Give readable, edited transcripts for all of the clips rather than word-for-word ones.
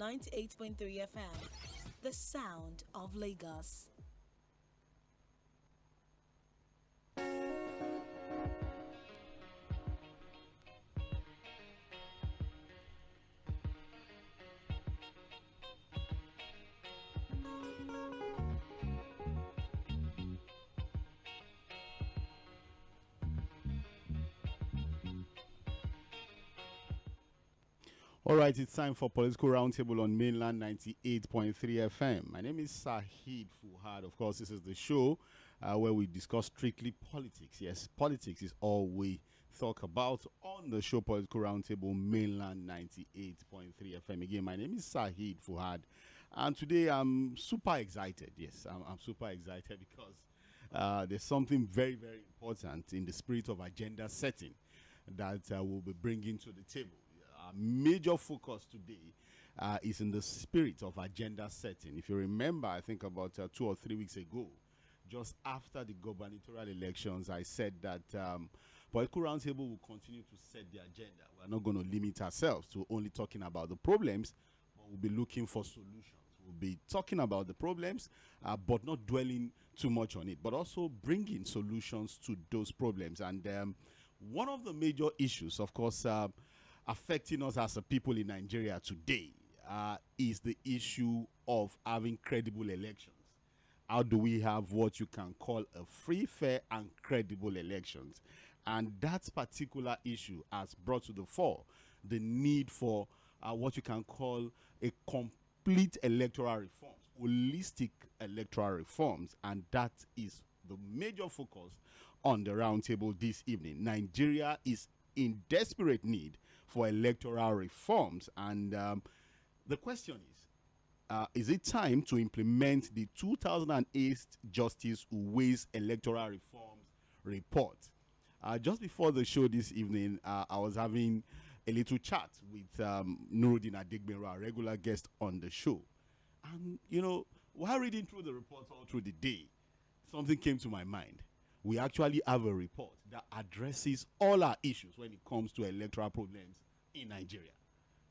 98.3 FM, the sound of Lagos. All right, it's time for Political Roundtable on Mainland 98.3 FM. My name is Saheed Fuhad. Of course, this is the show where we discuss strictly politics. Yes, politics is all we talk about on the show Political Roundtable Mainland 98.3 FM. Again, my name is Saheed Fuhad. And today I'm super excited. Yes, I'm super excited because there's something very, very important in the spirit of agenda setting that we'll be bringing to the table. Our major focus today is in the spirit of agenda setting. If you remember, I think about 2 or 3 weeks ago, just after the gubernatorial elections, I said that Political Roundtable will continue to set the agenda. We're not going to limit ourselves to only talking about the problems, but we'll be looking for solutions. We'll be talking about the problems, but not dwelling too much on it, but also bringing solutions to those problems. And one of the major issues, of course, affecting us as a people in Nigeria today is the issue of having credible elections. How do we have what you can call a free, fair, and credible elections? And that particular issue has brought to the fore the need for what you can call a complete electoral reforms, holistic electoral reforms, and that is the major focus on the roundtable this evening. Nigeria is in desperate need for electoral reforms, and the question is it time to implement the 2008 Justice Uwais Electoral Reforms report? Just before the show this evening, I was having a little chat with Nurudeen Adegbenro, a regular guest on the show, and while reading through the report all through the day, something came to my mind. We actually have a report that addresses all our issues when it comes to electoral problems in Nigeria.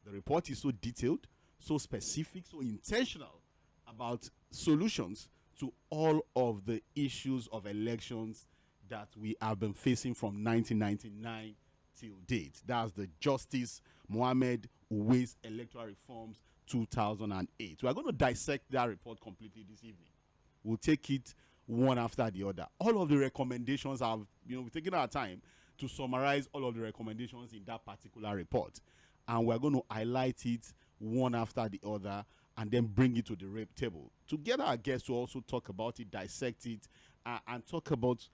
The report is so detailed, so specific, so intentional about solutions to all of the issues of elections that we have been facing from 1999 till date. That's the Justice Mohammed Uwais Electoral Reforms 2008. We are going to dissect that report completely this evening. We'll take it one after the other. All of the recommendations have, we've taken our time to summarize all of the recommendations in that particular report. And we're going to highlight it one after the other and then bring it to the rep table to get our guests to also talk about it, dissect it, and talk about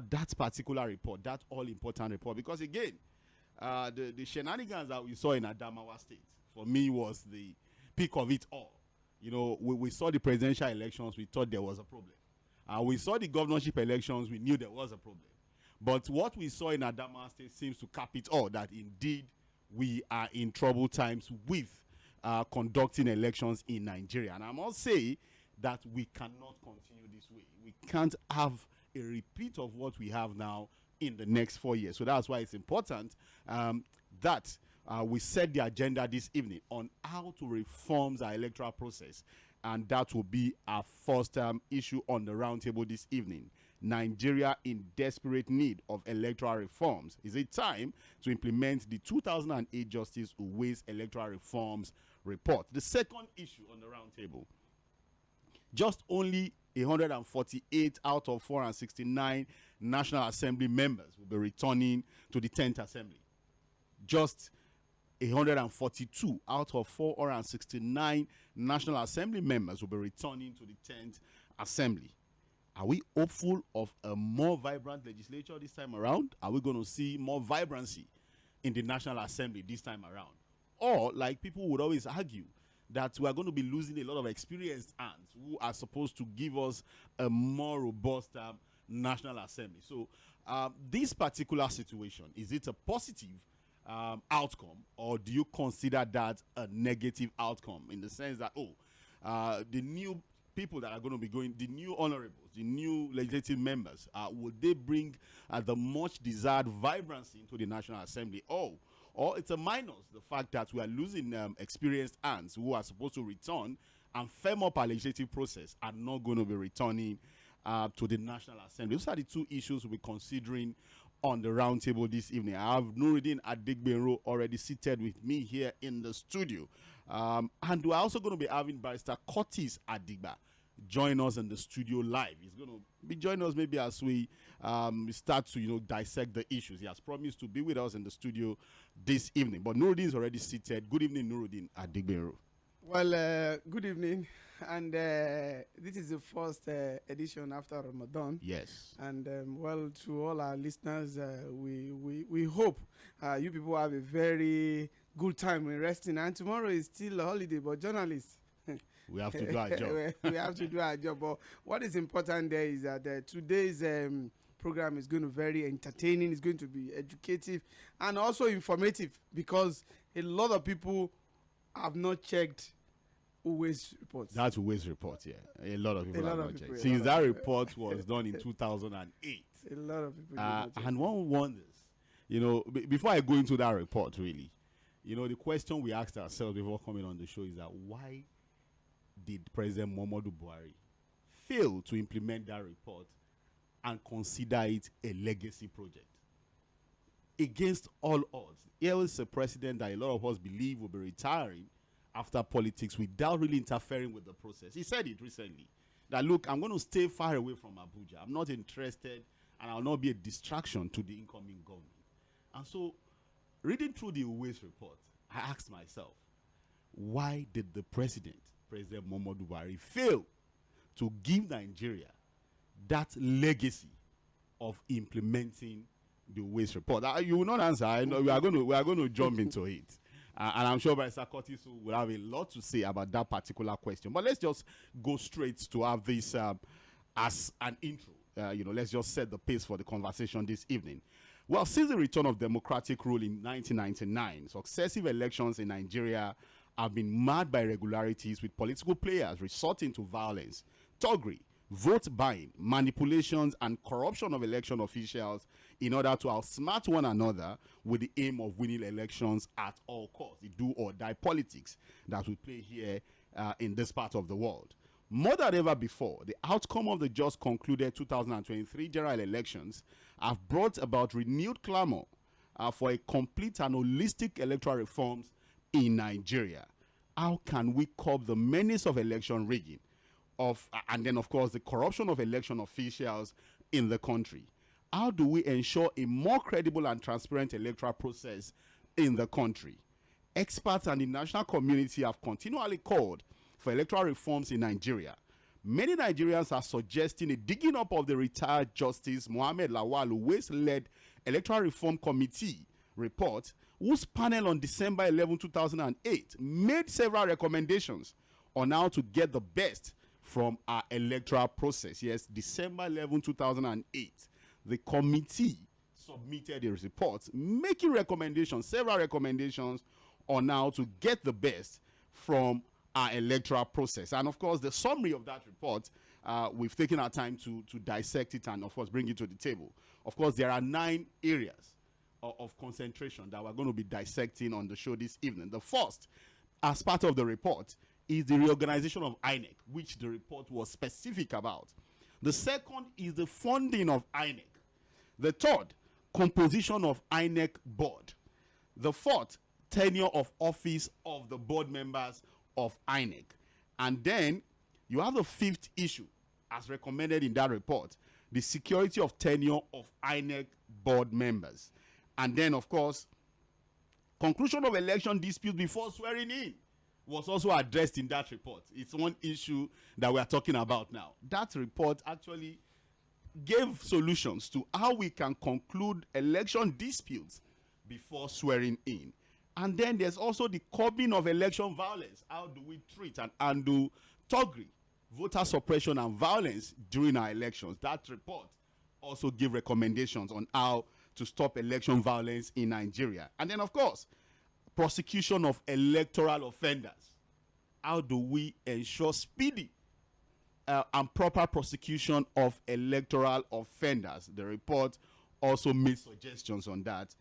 that particular report, that all-important report. Because again, the shenanigans that we saw in Adamawa State, for me, was the peak of it all. We saw the presidential elections, we thought there was a problem. We saw the governorship elections, we knew there was a problem. But what we saw in Adamawa State seems to cap it all, that indeed we are in troubled times with conducting elections in Nigeria. And I must say that we cannot continue this way. We can't have a repeat of what we have now in the next 4 years. So that's why it's important that we set the agenda this evening on how to reform our electoral process. And that will be our first issue on the roundtable this evening. Nigeria in desperate need of electoral reforms. Is it time to implement the 2008 Justice Uwais Electoral Reforms report? The second issue on the roundtable. Just only 148 out of 469 National Assembly members will be returning to the 10th Assembly. Just 142 out of 469 National Assembly members will be returning to the 10th Assembly. Are we hopeful of a more vibrant legislature this time around? Are we going to see more vibrancy in the National Assembly this time around? Or, like people would always argue, that we are going to be losing a lot of experienced hands who are supposed to give us a more robust National Assembly. So, this particular situation, is it a positive outcome, or do you consider that a negative outcome, in the sense that the new people that are going to be going, the new honorables, the new legislative members, would they bring the much desired vibrancy into the National Assembly, or it's a minus, the fact that we are losing experienced hands who are supposed to return and firm up our legislative process are not going to be returning to the National Assembly. Those are the two issues we'll be considering on the roundtable this evening. I have Nurudeen Adegbenro already seated with me here in the studio. And we're also going to be having Barrister Kurtis Adigba join us in the studio live. He's going to be joining us maybe as we start to, dissect the issues. He has promised to be with us in the studio this evening. But Nurudeen is already seated. Good evening, Nurudeen Adegbenro. Well, good evening. And this is the first edition after Ramadan. Yes. And well, to all our listeners, we hope you people have a very good time in resting. And tomorrow is still a holiday, but journalists, we have to do our job. we have to do our job. But what is important there is that today's program is going to be very entertaining. It's going to be educative and also informative, because a lot of people have not checked Uwais reports. That's Uwais report, yeah. A lot of people have not checked. Since Since that report was done in 2008. A lot of people And one wonders, before I go into that report, really, the question we asked ourselves before coming on the show is that why did President Muhammadu Buhari fail to implement that report and consider it a legacy project? Against all odds, here is a president that a lot of us believe will be retiring after politics without really interfering with the process. He said it recently that, look, I'm going to stay far away from Abuja. I'm not interested, and I'll not be a distraction to the incoming government. And so, reading through the Uwais report, I asked myself, why did the President Muhammadu Buhari, fail to give Nigeria that legacy of implementing the Uwais report? You will not answer. I know we are going to jump into it. And I'm sure Barrister Kurtis will have a lot to say about that particular question. But let's just go straight to have this as an intro. Let's just set the pace for the conversation this evening. Well, since the return of democratic rule in 1999, successive elections in Nigeria have been marred by irregularities, with political players resorting to violence, thuggery, vote buying, manipulations, and corruption of election officials in order to outsmart one another with the aim of winning elections at all costs. The do-or-die politics that we play here in this part of the world. More than ever before, the outcome of the just concluded 2023 general elections have brought about renewed clamor for a complete and holistic electoral reforms in Nigeria. How can we curb the menace of election rigging, and then, of course, the corruption of election officials in the country? How do we ensure a more credible and transparent electoral process in the country? Experts and the national community have continually called for electoral reforms in Nigeria. Many Nigerians are suggesting a digging up of the retired Justice Mohammed Lawal Uwais-led Electoral Reform Committee report, whose panel on December 11, 2008 made several recommendations on how to get the best from our electoral process. Yes, December 11, 2008, the committee submitted a report making recommendations, several recommendations on how to get the best from our electoral process. And of course, the summary of that report, we've taken our time to dissect it and of course bring it to the table. Of course, there are 9 areas of concentration that we're going to be dissecting on the show this evening. The first, as part of the report, is the reorganization of INEC, which the report was specific about. The second is the funding of INEC. The third, composition of INEC board. The fourth, tenure of office of the board members of INEC. And then you have the fifth issue, as recommended in that report, the security of tenure of INEC board members. And then, of course, conclusion of election disputes before swearing in was also addressed in that report. It's one issue that we are talking about now. That report actually gave solutions to how we can conclude election disputes before swearing in. And then there's also the curbing of election violence. How do we treat and undo thuggery, voter suppression, and violence during our elections? That report also gave recommendations on how to stop election violence in Nigeria. And then, of course, prosecution of electoral offenders. How do we ensure speedy and proper prosecution of electoral offenders? The report also made suggestions on that.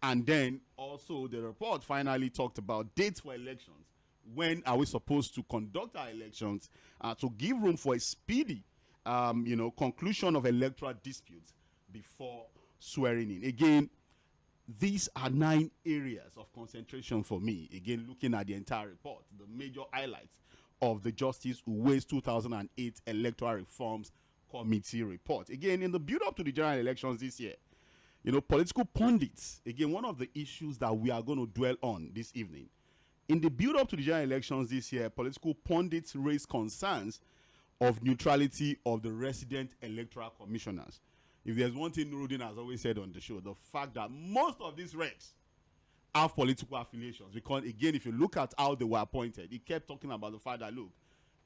And then also the report finally talked about dates for elections. When are we supposed to conduct our elections to give room for a speedy, conclusion of electoral disputes before swearing in? Again, these are 9 areas of concentration for me. Again, looking at the entire report, the major highlights of the Justice Uwais 2008 Electoral Reforms Committee report. Again, in the build-up to the general elections this year, political pundits, again, one of the issues that we are going to dwell on this evening. In the build-up to the general elections this year, political pundits raised concerns of neutrality of the resident electoral commissioners. If there's one thing Nurudeen has always said on the show, the fact that most of these regs have political affiliations. Because, again, if you look at how they were appointed, he kept talking about the fact that, look,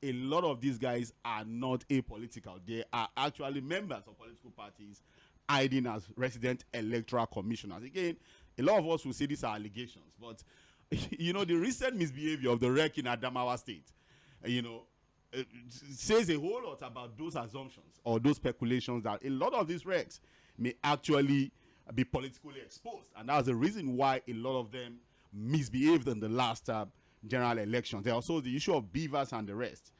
a lot of these guys are not apolitical. They are actually members of political parties hiding as resident electoral commissioners. Again, a lot of us will say these are allegations, but the recent misbehavior of the rec in Adamawa State, it says a whole lot about those assumptions or those speculations that a lot of these recs may actually be politically exposed, and that's the reason why a lot of them misbehaved in the last general elections. There's also the issue of beavers and the rest.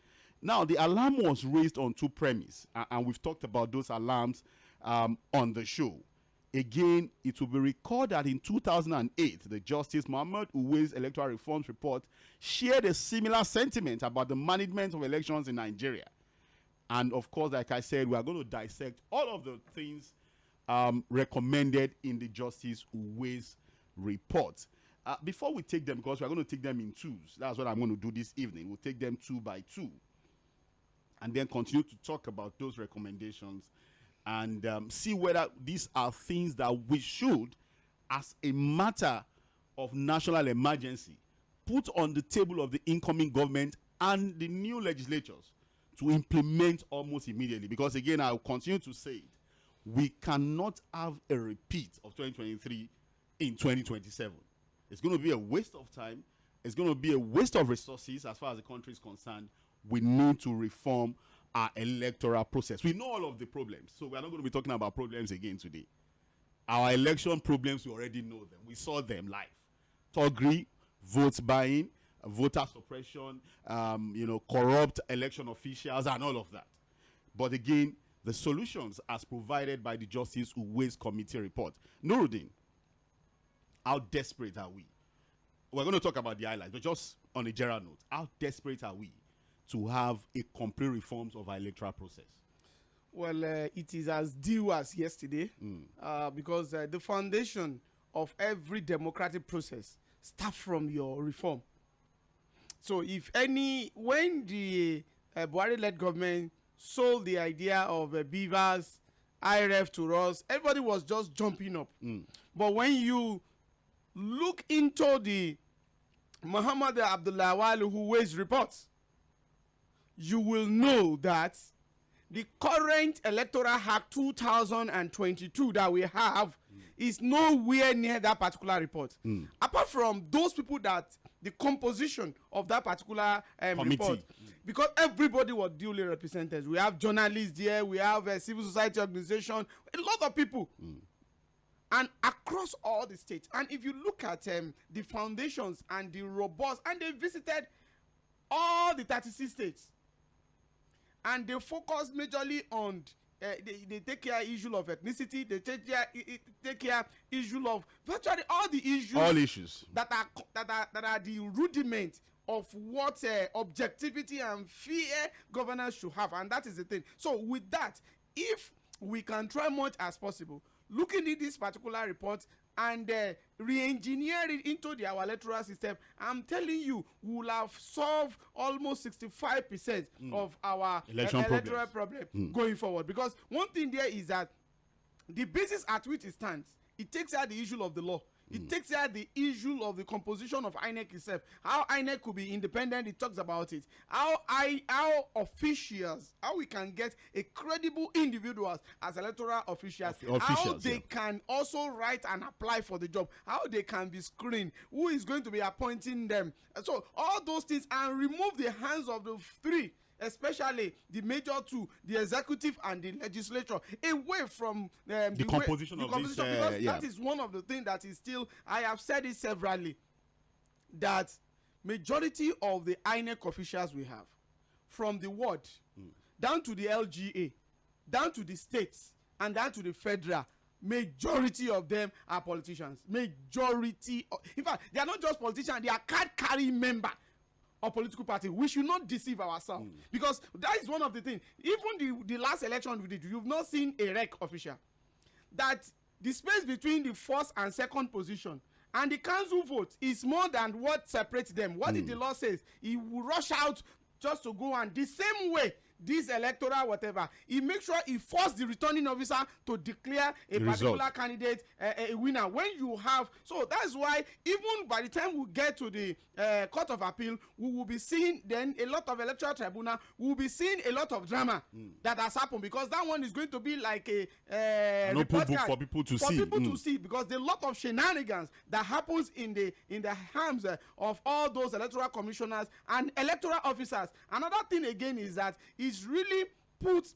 Now, the alarm was raised on 2 premises, and we've talked about those alarms on the show. Again, it will be recalled that in 2008, the Justice Muhammad Uwais Electoral Reforms report shared a similar sentiment about the management of elections in Nigeria. And of course, like I said, we are going to dissect all of the things recommended in the Justice Uwais report. Before we take them, because we're going to take them in twos, that's what I'm going to do this evening. We'll take them 2 by 2 and then continue to talk about those recommendations and see whether these are things that we should, as a matter of national emergency, put on the table of the incoming government and the new legislatures to implement almost immediately. Because again, I'll continue to say it, we cannot have a repeat of 2023 in 2027. It's going to be a waste of time. It's going to be a waste of resources as far as the country is concerned. We need to reform our electoral process. We know all of the problems, so we're not going to be talking about problems again today. Our election problems, we already know them. We saw them live. Thuggery, vote buying, voter suppression, corrupt election officials, and all of that. But again, the solutions as provided by the Justice Uwais Committee report. Nurudeen, how desperate are we? We're going to talk about the highlights, but just on a general note, how desperate are we to have a complete reforms of our electoral process? Well, it is as due as yesterday, because the foundation of every democratic process starts from your reform. So when the Buhari-led government sold the idea of beavers, IRF to us, everybody was just jumping up. But when you look into the Muhammad Abdullawal Uwais reports, you will know that the current Electoral Act 2022 that we have is nowhere near that particular report. Apart from those people that the composition of that particular report, because everybody was duly represented. We have journalists there, we have a civil society organization, a lot of people. And across all the states. And if you look at the foundations and the robust, and they visited all the 36 states. And they focus majorly on, they take care issue of ethnicity, they take care issue of virtually all the issues. All issues. That are the rudiment of what objectivity and fair governance should have. And that is the thing. So with that, if we can try much as possible, looking at this particular report and re-engineer it into our electoral system, I'm telling you, we will have solved almost 65% of our electoral problem going forward. Because one thing there is that the basis at which it stands, it takes out the issue of the law. It takes out the issue of the composition of INEC itself. How INEC could be independent, it talks about it. How officials, how we can get a credible individuals as electoral officials. How they can also write and apply for the job. How they can be screened. Who is going to be appointing them. So all those things, and remove the hands of the three especially the major two, the executive and the legislature, away from the composition of this. Because that is one of the things that is still, I have said it severally, that majority of the INEC officials we have, from the ward down to the LGA, down to the states, and down to the federal, majority of them are politicians. Majority in fact, they are not just politicians, they are card carrying member of political party. We should not deceive ourselves, because that is one of the things. Even the last election we did, you've not seen a rec official. That the space between the first and second position and the council vote is more than what separates them. What did the law say? He will rush out just to go, and the same way this electoral whatever, he makes sure he forced the returning officer to declare a particular candidate a winner. When you have, so that's why even by the time we get to the Court of Appeal, we will be seeing then a lot of electoral tribunal, we will be seeing a lot of drama that has happened, because that one is going to be like an open book for people to see. To see, because there are a lot of shenanigans that happens in the hands of all those electoral commissioners and electoral officers. Another thing again is that it's really put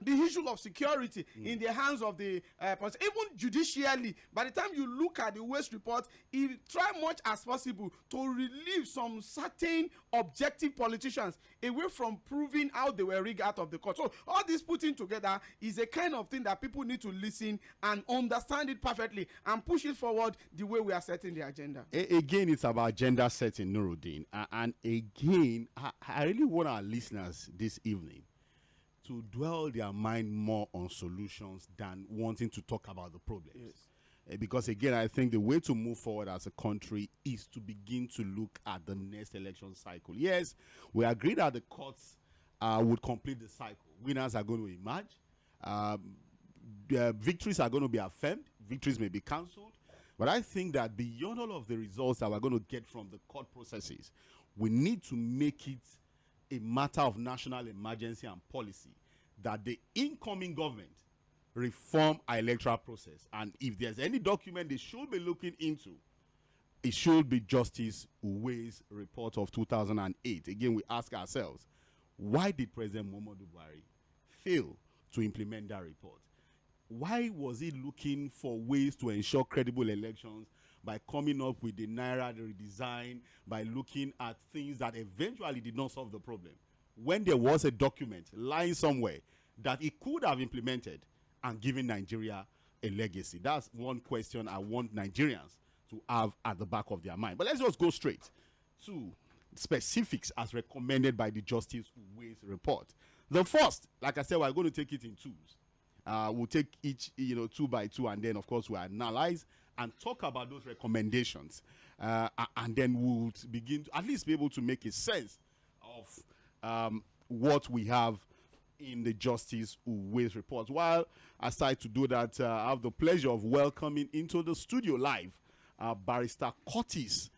the issue of security in the hands of the even judicially. By the time you look at the Uwais report, he try much as possible to relieve some certain objective politicians away from proving how they were rigged out of the court. So all this putting together is a kind of thing that people need to listen and understand it perfectly and push it forward the way we are setting the agenda. Again, it's about agenda setting, Nurudeen. And again, I really want our listeners this evening to dwell their mind more on solutions than wanting to talk about the problems. Yes. Because again, I think the way to move forward as a country is to begin to look at the next election cycle. Yes, we agree that the courts would complete the cycle. Winners are going to emerge. The victories are going to be affirmed. Victories may be cancelled. But I think that beyond all of the results that we're going to get from the court processes, we need to make it a matter of national emergency and policy that the incoming government reform our electoral process. And if there's any document they should be looking into, it should be Justice Uwais' report of 2008. Again, we ask ourselves, why did President Muhammadu Buhari fail to implement that report? Why was he looking for ways to ensure credible elections by coming up with the Naira redesign, by looking at things that eventually did not solve the problem, when there was a document lying somewhere that he could have implemented and given Nigeria a legacy? That's one question I want Nigerians to have at the back of their mind. But let's just go straight to specifics as recommended by the Justice Uwais report. The first, like I said, we're going to take it in twos. We'll take each, two by two, and then, of course, we'll analyze and talk about those recommendations, and then we'll begin to at least be able to make a sense of what we have in the Justice Uwais report. While aside to do that, I have the pleasure of welcoming into the studio live Barrister Kurtis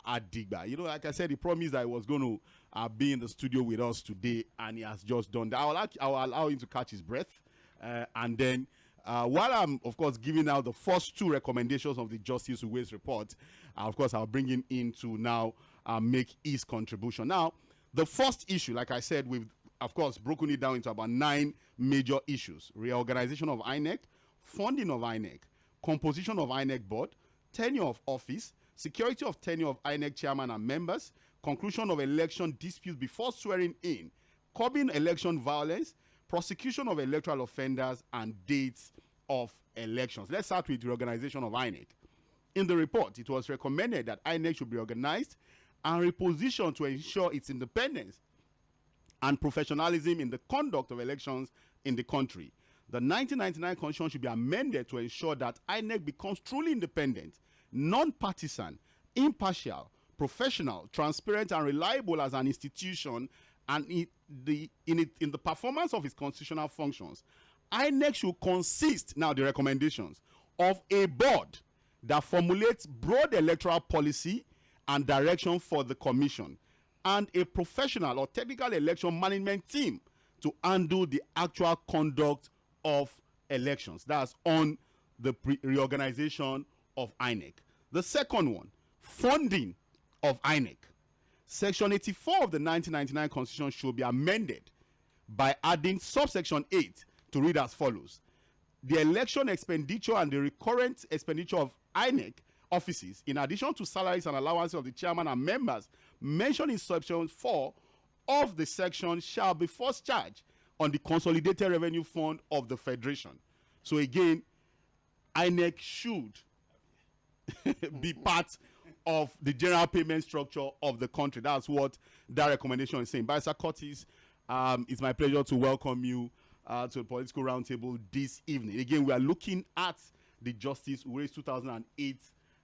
Adigba. Like I said, he promised that he was going to be in the studio with us today, and he has just done that. I'll allow him to catch his breath, and then while I'm, of course, giving out the first two recommendations of the Justice Uwais report, of course, I'll bring him in to now make his contribution. Now, the first issue, like I said, we've, of course, broken it down into about 9 major issues: reorganization of INEC, funding of INEC, composition of INEC board, tenure of office, security of tenure of INEC chairman and members, conclusion of election disputes before swearing in, curbing election violence, prosecution of electoral offenders, and dates of elections. Let's start with reorganization of INEC. In the report, it was recommended that INEC should be organized and repositioned to ensure its independence and professionalism in the conduct of elections in the country. The 1999 Constitution should be amended to ensure that INEC becomes truly independent, non-partisan, impartial, professional, transparent, and reliable as an institution, and in the performance of its constitutional functions. INEC should consist, now the recommendations, of a board that formulates broad electoral policy and direction for the commission, and a professional or technical election management team to handle the actual conduct of elections. That's on the reorganization of INEC. The second one, funding of INEC. Section 84 of the 1999 Constitution should be amended by adding subsection 8 to read as follows. The election expenditure and the recurrent expenditure of INEC offices, in addition to salaries and allowances of the chairman and members mentioned in section 4 of the section, shall be first charged on the Consolidated Revenue Fund of the Federation. So again, INEC should be part of the general payment structure of the country. That's what that recommendation is saying. Barrister Kurtis, it's my pleasure to welcome you to the Political Roundtable this evening. Again, we are looking at the Justice Uwais 2008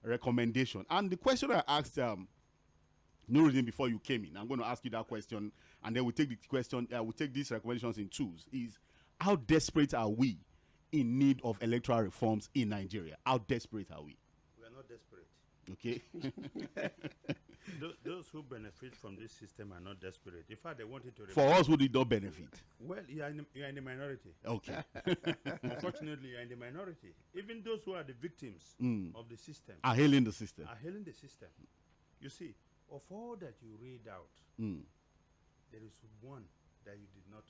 recommendation. And the question I asked Nurudeen before you came in, I'm going to ask you that question, and then we'll take the question, we'll take these recommendations in twos, is how desperate are we in need of electoral reforms in Nigeria? How desperate are we? We are not desperate. Okay. Those who benefit from this system are not desperate. In fact, they want it to... For us who did not benefit. Well, you are in the minority. Okay. Unfortunately, you are in the minority. Even those who are the victims of the system are hailing the system. You see, of all that you read out, there is one that you did not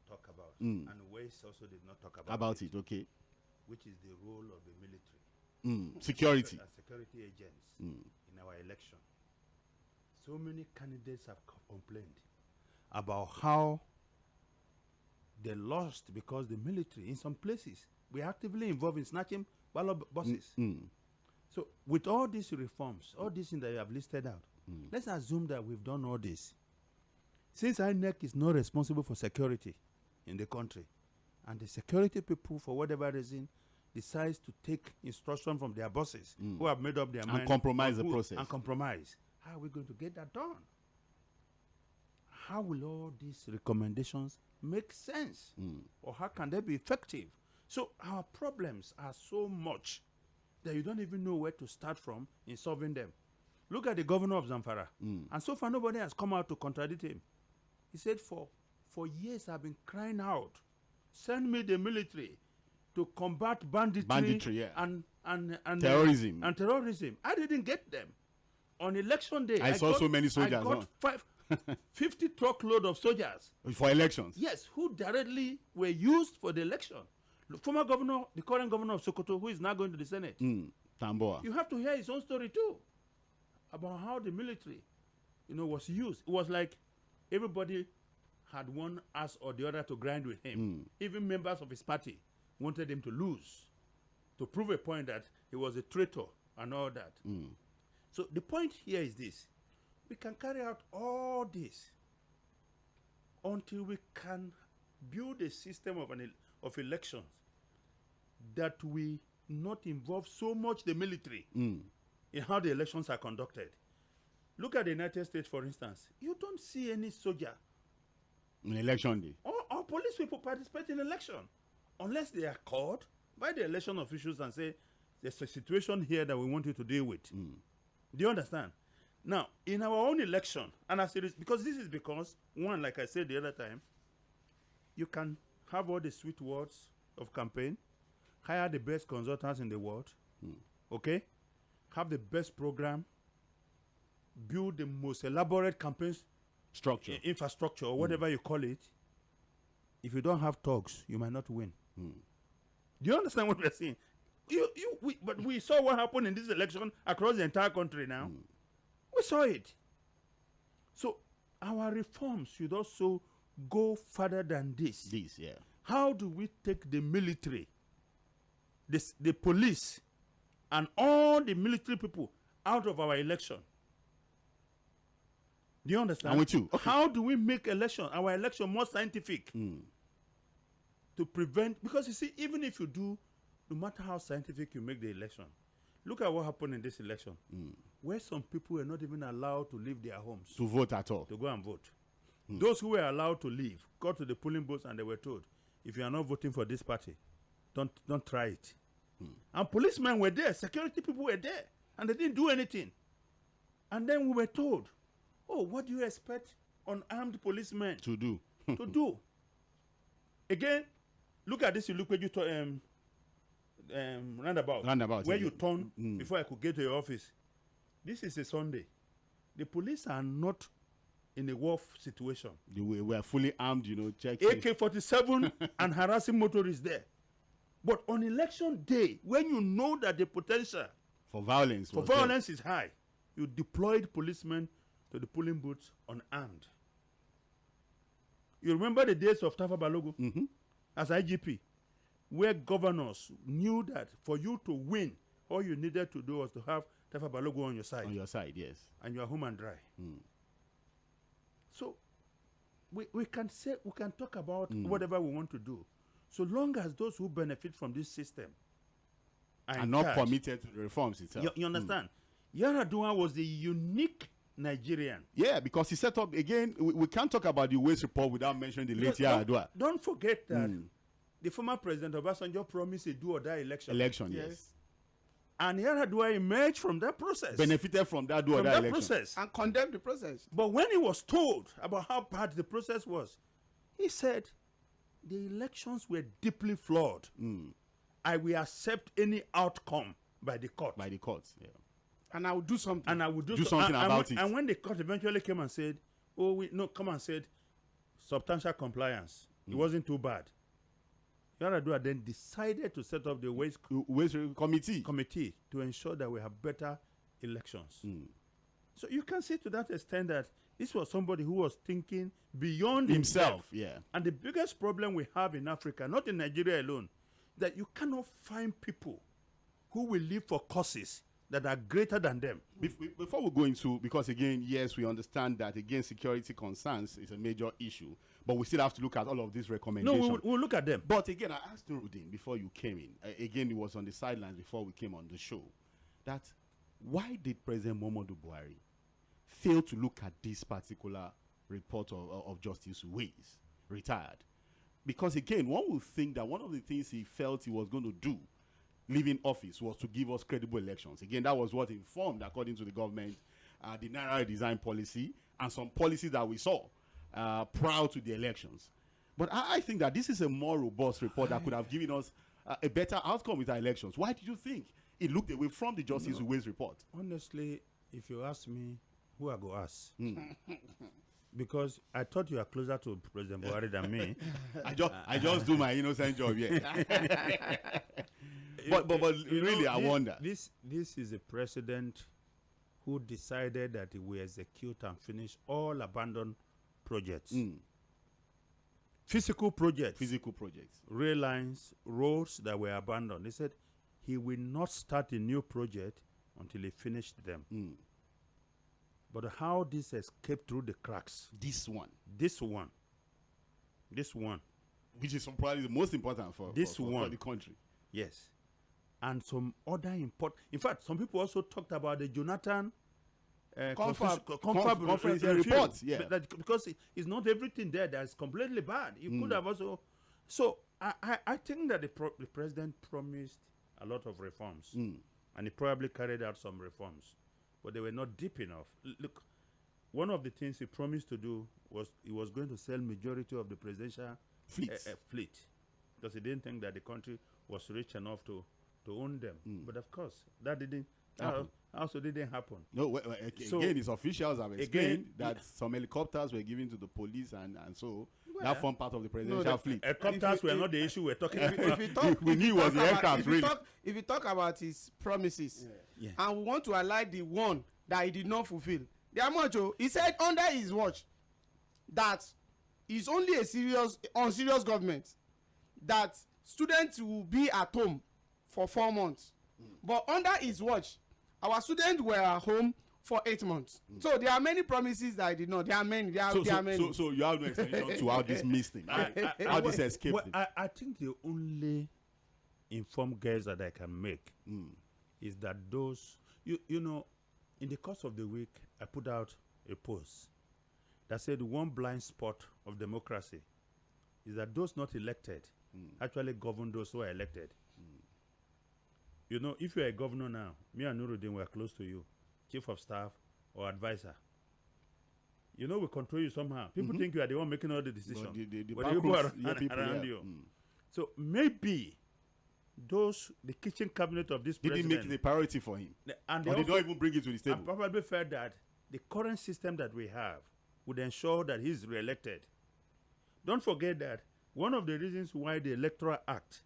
talk about, and Uwais also did not talk about it. Okay. Which is the role of the military. Security. As security agents in our election. So many candidates have complained about how they lost because the military, in some places, were actively involved in snatching ballot boxes. So with all these reforms, all these things that you have listed out, let's assume that we've done all this. Since INEC is not responsible for security in the country, and the security people, for whatever reason, decides to take instruction from their bosses who have made up their mind and compromise the process. And compromise. How are we going to get that done? How will all these recommendations make sense? Or how can they be effective? So our problems are so much that you don't even know where to start from in solving them. Look at the governor of Zamfara. And so far nobody has come out to contradict him. He said, for years I've been crying out, send me the military to combat banditry and terrorism. I didn't get them. On election day, I saw so many soldiers. I got 50 truckload of soldiers. For elections? Yes, who directly were used for the election. The former governor, the current governor of Sokoto, who is now going to the Senate. Tamboa. You have to hear his own story too, about how the military, was used. It was like everybody had one ass or the other to grind with him. Even members of his party wanted him to lose, to prove a point that he was a traitor and all that. So the point here is this. We can carry out all this until we can build a system of elections that we not involve so much the military in how the elections are conducted. Look at the United States, for instance. You don't see any soldier on election day or police people participate in election unless they are called by the election officials and say, there's a situation here that we want you to deal with. Do you understand? Now, in our own election, and as it is, because one, like I said the other time, you can have all the sweet words of campaign, hire the best consultants in the world, okay? Have the best program, build the most elaborate campaign infrastructure, or whatever you call it. If you don't have thugs, you might not win. Do you understand what we're saying? But we saw what happened in this election across the entire country now. We saw it. So our reforms should also go further than this. How do we take the military, the police, and all the military people out of our election? Do you understand? I'm with you. Okay. How do we make our election more scientific to prevent? Because you see, even if you do, no matter how scientific you make the election, look at what happened in this election, where some people were not even allowed to leave their homes to vote at all, to go and vote. Those who were allowed to leave got to the polling booths and they were told, if you are not voting for this party, don't try it. And policemen were there, security people were there, and they didn't do anything. And then we were told, oh, what do you expect unarmed policemen to do? To do? Again, look at this. You look where you roundabout, where you turn before I could get to your office. This is a Sunday. the police are not in a war situation. We were fully armed, check. AK-47 and harassing motorists there. But on election day, when you know that the potential for violence is high, you deployed policemen to the polling booths unarmed. You remember the days of Tafa Balogun as IGP, where governors knew that for you to win, all you needed to do was to have Tafa Balogun on your side. On your side, yes. And you are home and dry. So we can talk about whatever we want to do, so long as those who benefit from this system are not committed to the reforms itself. You understand? Yar'Adua was the unique Nigerian. Yeah, because he set up, again, we can't talk about the Uwais report without mentioning the late Yar'Adua. Don't forget that the former president Obasanjo promised a do-or-die election. Yes. And Yar'Adua emerged from that process. Benefited from that do-or-die election. Process. And condemned the process. But when he was told about how bad the process was, he said, the elections were deeply flawed. I will accept any outcome by the court. By the courts, yeah. And I will do something. And I will do something about it. And when the court eventually came and said, substantial compliance. It wasn't too bad. Yar'Adua then decided to set up the Uwais committee to ensure that we have better elections. So you can see to that extent that this was somebody who was thinking beyond himself. Yeah. And the biggest problem we have in Africa, not in Nigeria alone, that you cannot find people who will live for causes that are greater than them. Before we go into, because again, yes, we understand that, again, security concerns is a major issue, but we still have to look at all of these recommendations. No, we'll look at them. But again, I asked Nurudeen before you came in, again, he was on the sidelines before we came on the show, that why did President Muhammadu Buhari fail to look at this particular report of Justice Uwais, retired? Because again, one would think that one of the things he felt he was going to do leaving office was to give us credible elections. Again, that was what informed, according to the government, the Naira design policy and some policies that we saw prior to the elections. But I think that this is a more robust report that could have given us a better outcome with our elections. Why did you think it looked away from the Justice Uwais report? Honestly, if you ask me, who I go ask? Because I thought you were closer to President Buhari than me. I just do my innocent job, yeah. But really, I wonder. This is a president who decided that he will execute and finish all abandoned projects. Physical projects. Rail lines, roads that were abandoned. He said he will not start a new project until he finished them. But how this escaped through the cracks? This one. Which is probably the most important for the country. Yes. And some other important... In fact, some people also talked about the Jonathan conference report. Yeah. Because it's not everything there that's completely bad. You could have also... So I think that the president promised a lot of reforms. And he probably carried out some reforms. But they were not deep enough. Look, one of the things he promised to do was he was going to sell majority of the presidential fleet. Because he didn't think that the country was rich enough to own them. But of course, that also didn't happen. No, again, his officials have explained that some helicopters were given to the police and so that formed part of the presidential fleet. Helicopters were not the issue we're talking about. We knew it was the aircraft, really. If you talk about his promises, and we want to highlight the one that he did not fulfill, he said under his watch that it's only a serious government that students will be at home for 4 months. But under his watch, our students were at home for 8 months. So there are many promises that I did not. There are many. So you have no explanation to how this missed thing, how this escaped. Well, I think the only informed guess that I can make is that those, you know, in the course of the week, I put out a post that said one blind spot of democracy is that those not elected actually govern those who are elected. You know, if you're a governor now, me and Nurudeen were close to you, chief of staff or advisor. You know, we control you somehow. People think you are the one making all the decisions. But the people around you. So maybe the kitchen cabinet of this president didn't make it a priority for him. And they don't even bring it to the table. I probably felt that the current system that we have would ensure that he's re-elected. Don't forget that one of the reasons why the Electoral Act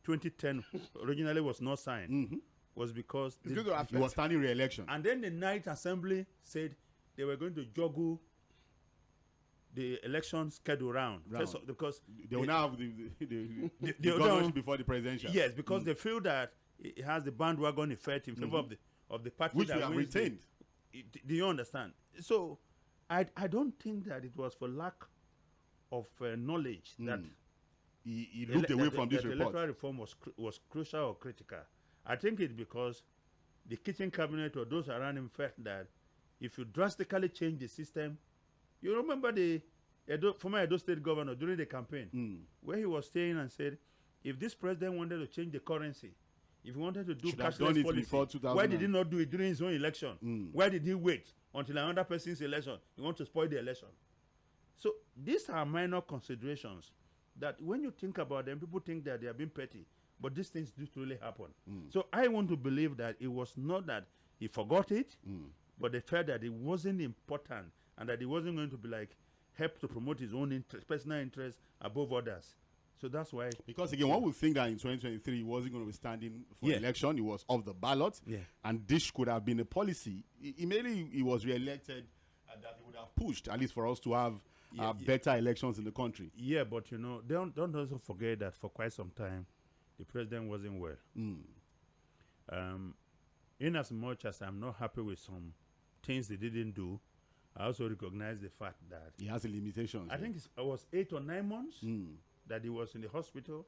2010 originally was not signed was because he was standing re-election. And then the Ninth Assembly said they were going to juggle the election schedule round. Because they will now have the governorship before the presidential. Yes, because they feel that it has the bandwagon effect in favor of the party which that we have retained. Do you understand? So I don't think that it was for lack of knowledge that he looked away from this report. Electoral reform was crucial or critical. I think it's because the kitchen cabinet or those around him felt that if you drastically change the system, you remember the former Edo State governor during the campaign, where he was saying and said, if this president wanted to change the currency, if he wanted to do cashless policy, why did he not do it during his own election? Why did he wait until another person's election? He wants to spoil the election. So these are minor considerations that when you think about them, people think that they are being petty, but these things do truly happen. So I want to believe that it was not that he forgot it, but the fact that it wasn't important and that he wasn't going to be like help to promote his own personal interests above others. So that's why. Because again, one would think that in 2023 he wasn't going to be standing for election. He was off the ballot, and this could have been a policy. Immediately he was re-elected, and that he would have pushed at least for us to have better elections in the country. Yeah, but you know, don't also forget that for quite some time, the president wasn't well. In as much as I'm not happy with some things they didn't do, I also recognize the fact that he has a limitation. I think it was 8 or 9 months that he was in the hospital,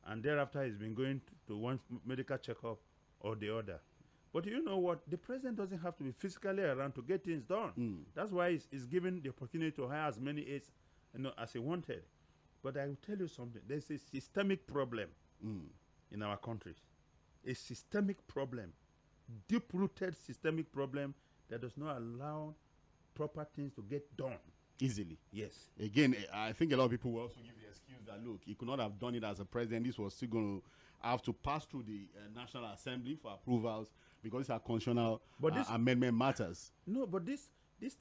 and thereafter he's been going to one medical checkup or the other. But you know what? The president doesn't have to be physically around to get things done. That's why he's given the opportunity to hire as many aides, as he wanted. But I will tell you something. There's a systemic problem in our country. A systemic problem, deep-rooted systemic problem that does not allow proper things to get done easily. Yes. Again, I think a lot of people will also give the excuse that, look, he could not have done it as a president. This was still going to have to pass through the National Assembly for approvals because these are constitutional amendment matters. No, but these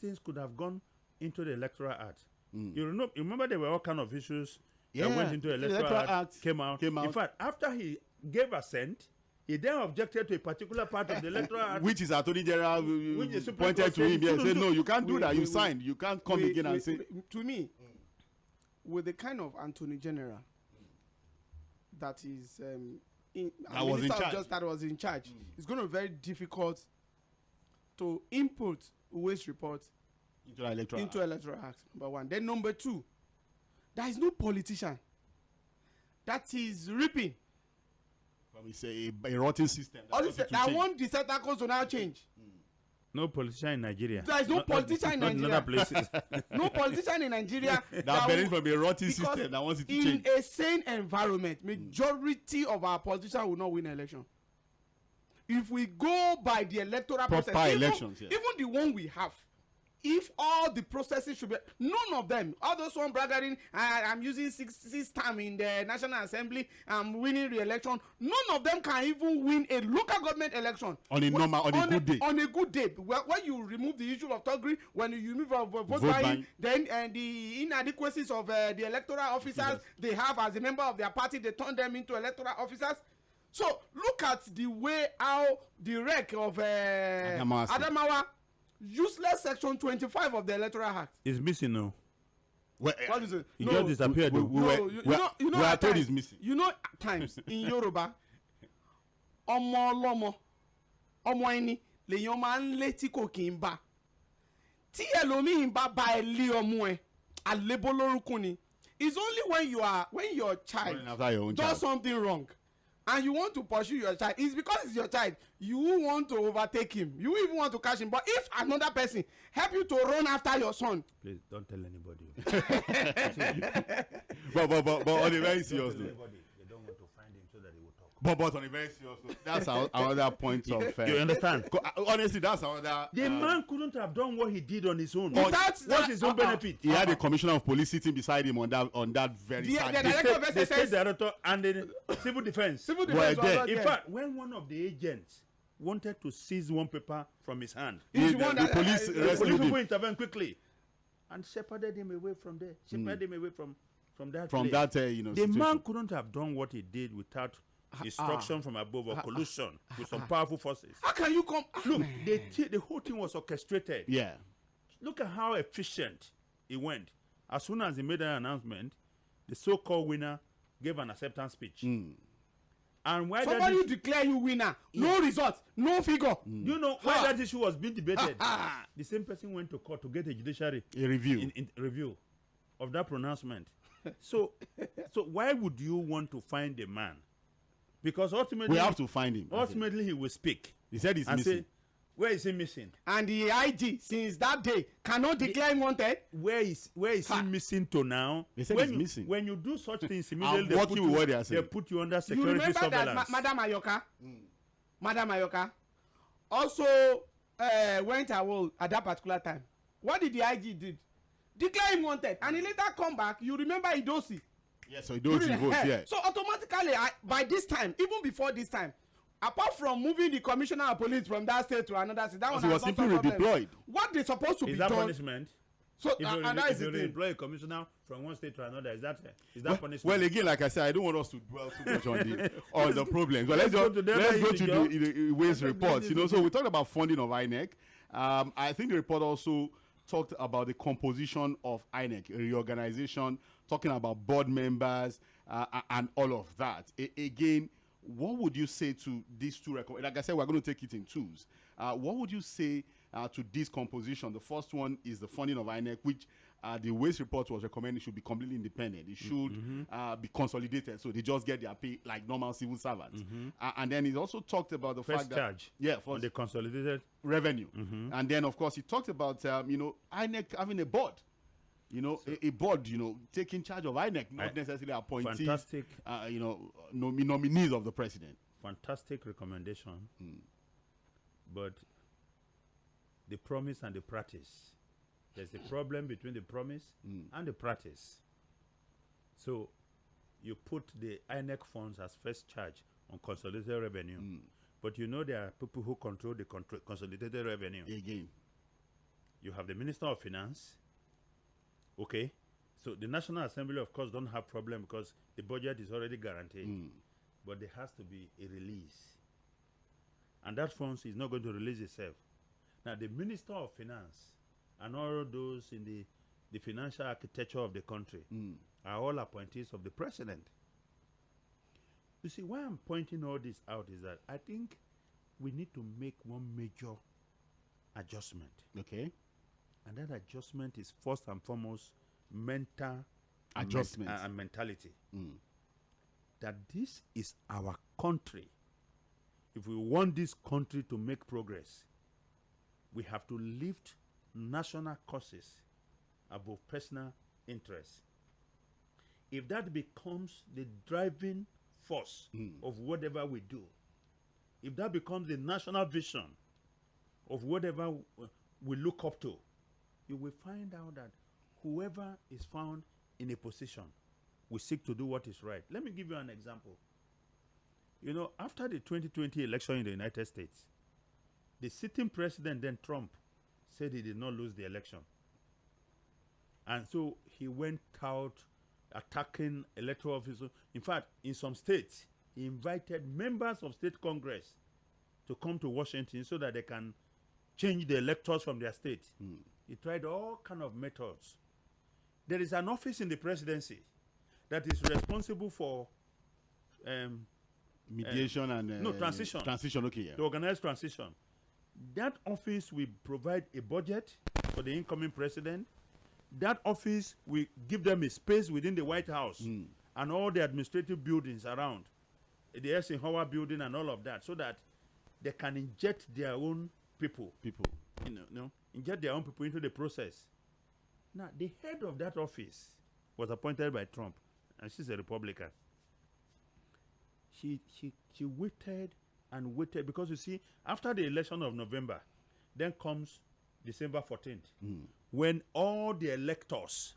things could have gone into the Electoral Act. You remember there were all kind of issues that went into the Electoral Act, came out. In fact, after he gave assent, he then objected to a particular part of the Electoral Act, which is Attorney General pointed to him and said, no, you can't do that. You signed. You can't come again and say. To me, with the kind of Attorney General that is that was in charge, it's going to be very difficult to input Uwais report into Electoral Act. Number one. Then number two, there is no politician that is reaping. We say a rotten system. I want the set that to now change. No politician in Nigeria. There is no politician in Nigeria. In other places. No politician in Nigeria that benefits from a rotten system that wants it to change. In a sane environment, majority of our politicians will not win an election. If we go by the electoral process, elections, even the one we have, if all the processes should be, none of them, all those one bragging, I'm using six time in the National Assembly, I'm winning re-election, none of them can even win a local government election on a good day. On a good day, when you remove the issue of thuggery, when you remove vote buying, then the inadequacies of the electoral officers they have as a member of their party, they turn them into electoral officers. So look at the way how the wreck of Adamawa. Useless section 25 of the Electoral Act is missing now. What is it? It just disappeared. We are told it's missing. You know, at times in Yoruba, ọmọ ọlọ́mọ, ọmọ ẹni lèèyàn máa ń létí kò kì í bá. Tí ẹlòmíì bá ba ẹ lé ọmọ ẹ, àlébó lórúkún ni. It's only when your child does something wrong and you want to pursue your child, it's because it's your child. You want to overtake him. You even want to catch him. But if another person help you to run after your son, please don't tell anybody. but on a very serious note, they don't want to find him so that he will talk. But on a very serious note, that's another point of. You understand? Honestly, that's another. The man couldn't have done what he did on his own. What's his own benefit? He had a commissioner of police sitting beside him on that very. The state director and the civil defense. Were there. In fact, when one of the agents wanted to seize one paper from his hand. He's The- the one the that police The rescued police people him intervened quickly and shepherded him away from there. Shepherded him away from that from place. that The situation. man couldn't have done what he did without instruction from above or collusion with some powerful forces. How can you come? Look, the whole thing was orchestrated. Yeah. Look at how efficient he went. As soon as he made an announcement, the so-called winner gave an acceptance speech. And why Somebody that declare you winner. No result, no figure. you know why that issue was being debated? The same person went to court to get a judiciary A review. in review of that pronouncement. so why would you want to find a man? Because ultimately We have to find him. ultimately he will speak He said he's and missing. say, where is he missing? And the IG since that day cannot declare him wanted. Where is he missing to now? They said when he's you, missing. When you do such things immediately, I'm working with what they are saying. they put you under You security remember surveillance. that Madam Ayoka? Madam Ayoka also went away at that particular time. What did the IG did? Declare him wanted, and he later come back. You remember Idosi? Yes, so he does he votes, yeah. So automatically, by this time, even before this time, apart from moving the commissioner of police from that state to another state, that one he was has not simply solved problem. redeployed. What they supposed to Is be that done? punishment? So If you, and that if is you the thing. employ a commissioner from one state to another, is that Well, punishment? well, again, like I said, I don't want us to dwell too much on the problems. But let's go go to the let's other go issue, to Joe. the Uwais reports. So we talked about funding of INEC. I think the report also talked about the composition of INEC, reorganization, talking about board members and all of that. Again, what would you say to these two? Like I said, we're going to take it in twos. What would you say to this composition? The first one is the funding of INEC, which the Waste report was recommending should be completely independent. It should be consolidated, so they just get their pay like normal civil servants. And then it also talked about the First fact charge that on the consolidated. revenue. And then, of course, he talked about, INEC having a board. A board, taking charge of INEC, not necessarily appointing, Fantastic. nominees of the president. Fantastic recommendation. But the promise and the practice. There's a problem between the promise and the practice. So you put the INEC funds as first charge on consolidated revenue. But there are people who control the consolidated revenue. Again. You have the Minister of Finance. Okay. So the National Assembly, of course, don't have problem because the budget is already guaranteed. But there has to be a release. And that funds is not going to release itself. Now, the Minister of Finance and all those in the financial architecture of the country are all appointees of the president. You see, why I'm pointing all this out is that I think we need to make one major adjustment. Okay. And that adjustment is first and foremost mental Adjustment. and mentality. That this is our country. If we want this country to make progress, we have to lift national causes above personal interests. If that becomes the driving force of whatever we do, if that becomes the national vision of whatever we look up to, you will find out that whoever is found in a position will seek to do what is right. Let me give you an example. After the 2020 election in the United States, the sitting president, then Trump, said he did not lose the election. And so he went out attacking electoral officials. In fact, in some states, he invited members of state Congress to come to Washington so that they can change the electors from their state. He tried all kind of methods. There is an office in the presidency that is responsible for Mediation and transition. Transition, okay, yeah. the organized transition. That office will provide a budget for the incoming president. That office will give them a space within the White House and all the administrative buildings around, the Eisenhower building and all of that, so that they can inject their own people. Inject their own people into the process. Now, the head of that office was appointed by Trump, and she's a Republican. She waited and waited because, you see, after the election of November, then comes December 14th, when all the electors,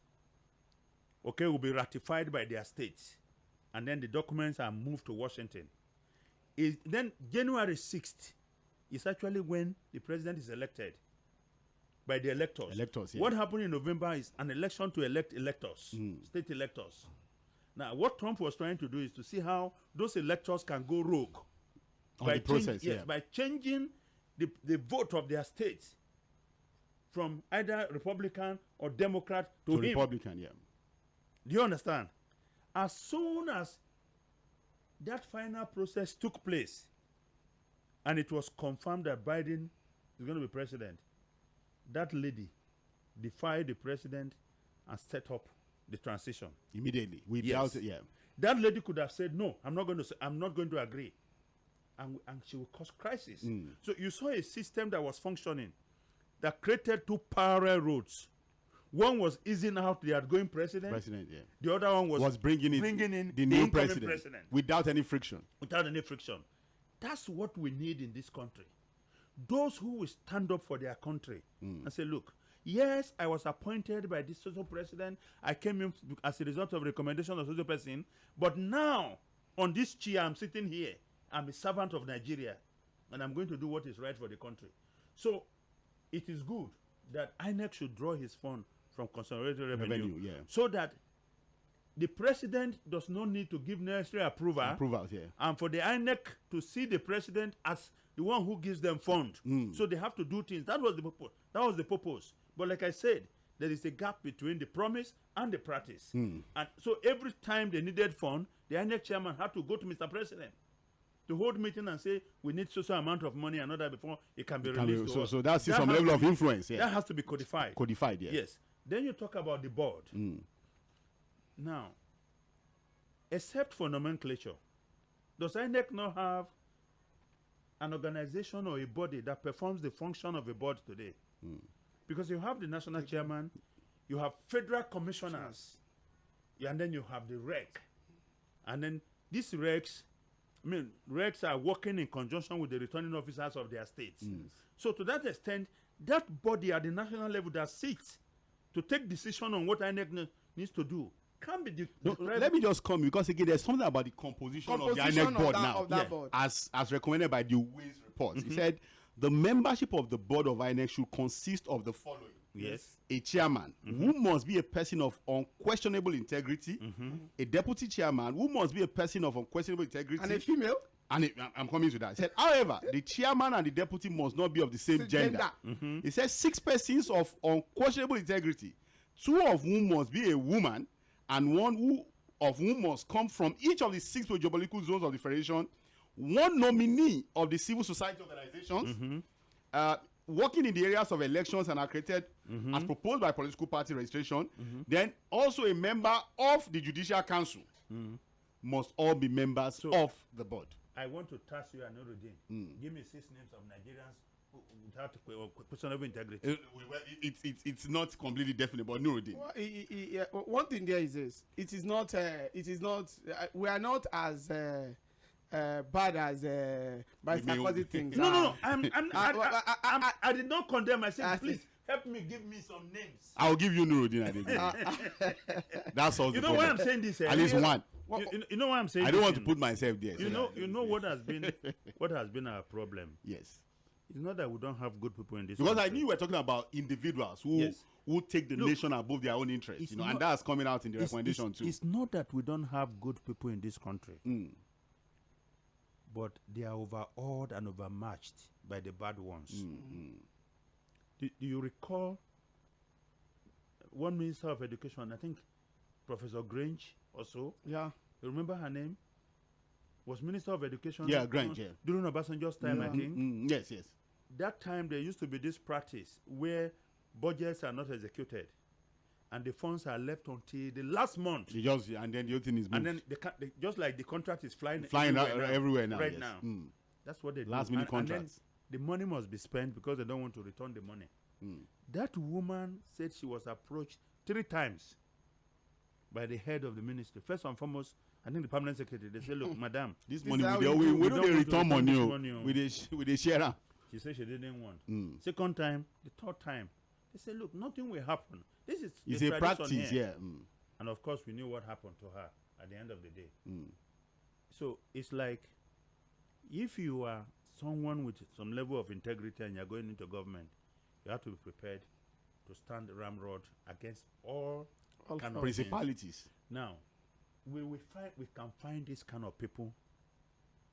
will be ratified by their states, and then the documents are moved to Washington. Then January 6th is actually when the president is elected by the electors. Electors, yeah. What happened in November is an election to elect electors, state electors. Now, what Trump was trying to do is to see how those electors can go rogue. On the process, yes, by changing the vote of their states from either Republican or Democrat to him. Republican, yeah. Do you understand? As soon as that final process took place and it was confirmed that Biden is going to be president, that lady defied the president and set up the transition Immediately. Without it, yeah. That lady could have said, no, I'm not going to agree. And she will cause crisis. So you saw a system that was functioning that created two parallel roads. One was easing out the outgoing president. Yeah. The other one was bringing in the new president without any friction. Without any friction. That's what we need in this country. Those who will stand up for their country and say, look, yes, I was appointed by this social president. I came in as a result of recommendation of social person. But now, on this chair, I'm sitting here. I'm a servant of Nigeria. And I'm going to do what is right for the country. So, it is good that INEC should draw his fund from consolidated revenue so that the president does not need to give necessary approvals, and for the INEC to see the president as the one who gives them fund. So they have to do things. That was the purpose. But like I said, there is a gap between the promise and the practice. And so every time they needed fund, the INEC chairman had to go to Mr. President to hold meeting and say, we need such amount of money and all that before it can be released. So that's some level of influence. That has to be codified. Codified, yeah. Yes. Then you talk about the board. Now, except for nomenclature, does INEC not have an organization or a body that performs the function of a board today? Because you have the national chairman, you have federal commissioners, and then you have the REC. And then these RECs, RECs are working in conjunction with the returning officers of their states. So to that extent, that body at the national level that sits to take decision on what INEC needs to do can't be let me just come, because again, there's something about the composition of the INEC board now, as recommended by the Uwais report. He said the membership of the board of INEC should consist of the following. Yes. A chairman who must be a person of unquestionable integrity, a deputy chairman who must be a person of unquestionable integrity, and a female. And I'm coming to that. He said, however, the chairman and the deputy must not be of the same gender. He said 6 persons of unquestionable integrity, 2 of whom must be a woman, and 1 of whom must come from each of the 6 geopolitical zones of the federation, 1 nominee of the civil society organizations, working in the areas of elections and accredited as proposed by political party registration, then also a member of the Judicial Council. Must all be members of the board. I want to task you, Nurudeen. Give me 6 names of Nigerians without questionable integrity. It's not completely definite, but Nurudeen. Well, one thing there is this: it is not. We are not as bad as by Sarkozy things. No. I did not condemn. I said, please help me. Give me some names. I'll give you Nurudeen Adegbenro. That's all. You know why I'm saying this? At least one. You know why I'm saying? I don't want to put myself there. You know what has been our problem. Yes. It's not that we don't have good people in this because country. I knew you were talking about individuals who take the nation above their own interests, and that's coming out in the recommendation too. It's not that we don't have good people in this country, but they are overawed and overmatched by the bad ones. Do you recall one minister of education, I think Professor Grange also? Yeah. You remember her name? Was Minister of Education. Yeah, Grange, during Obasanjo's time, I think. Yes. That time there used to be this practice where budgets are not executed and the funds are left until the last month. And then the other thing is moved. And then just like the contract is flying everywhere now. Right now. That's what they do. Last minute contracts. And then the money must be spent because they don't want to return the money. That woman said she was approached 3 times by the head of the ministry. First and foremost, I think the permanent secretary, they say, look, madam, this money, we don't return money. With the share. She said she didn't want. Second time, the third time, they said, look, nothing will happen. This is it's a practice, here. And of course, we knew what happened to her at the end of the day. So it's like, if you are someone with some level of integrity and you're going into government, you have to be prepared to stand ramrod against all kind of principalities. things. Now, we can find this kind of people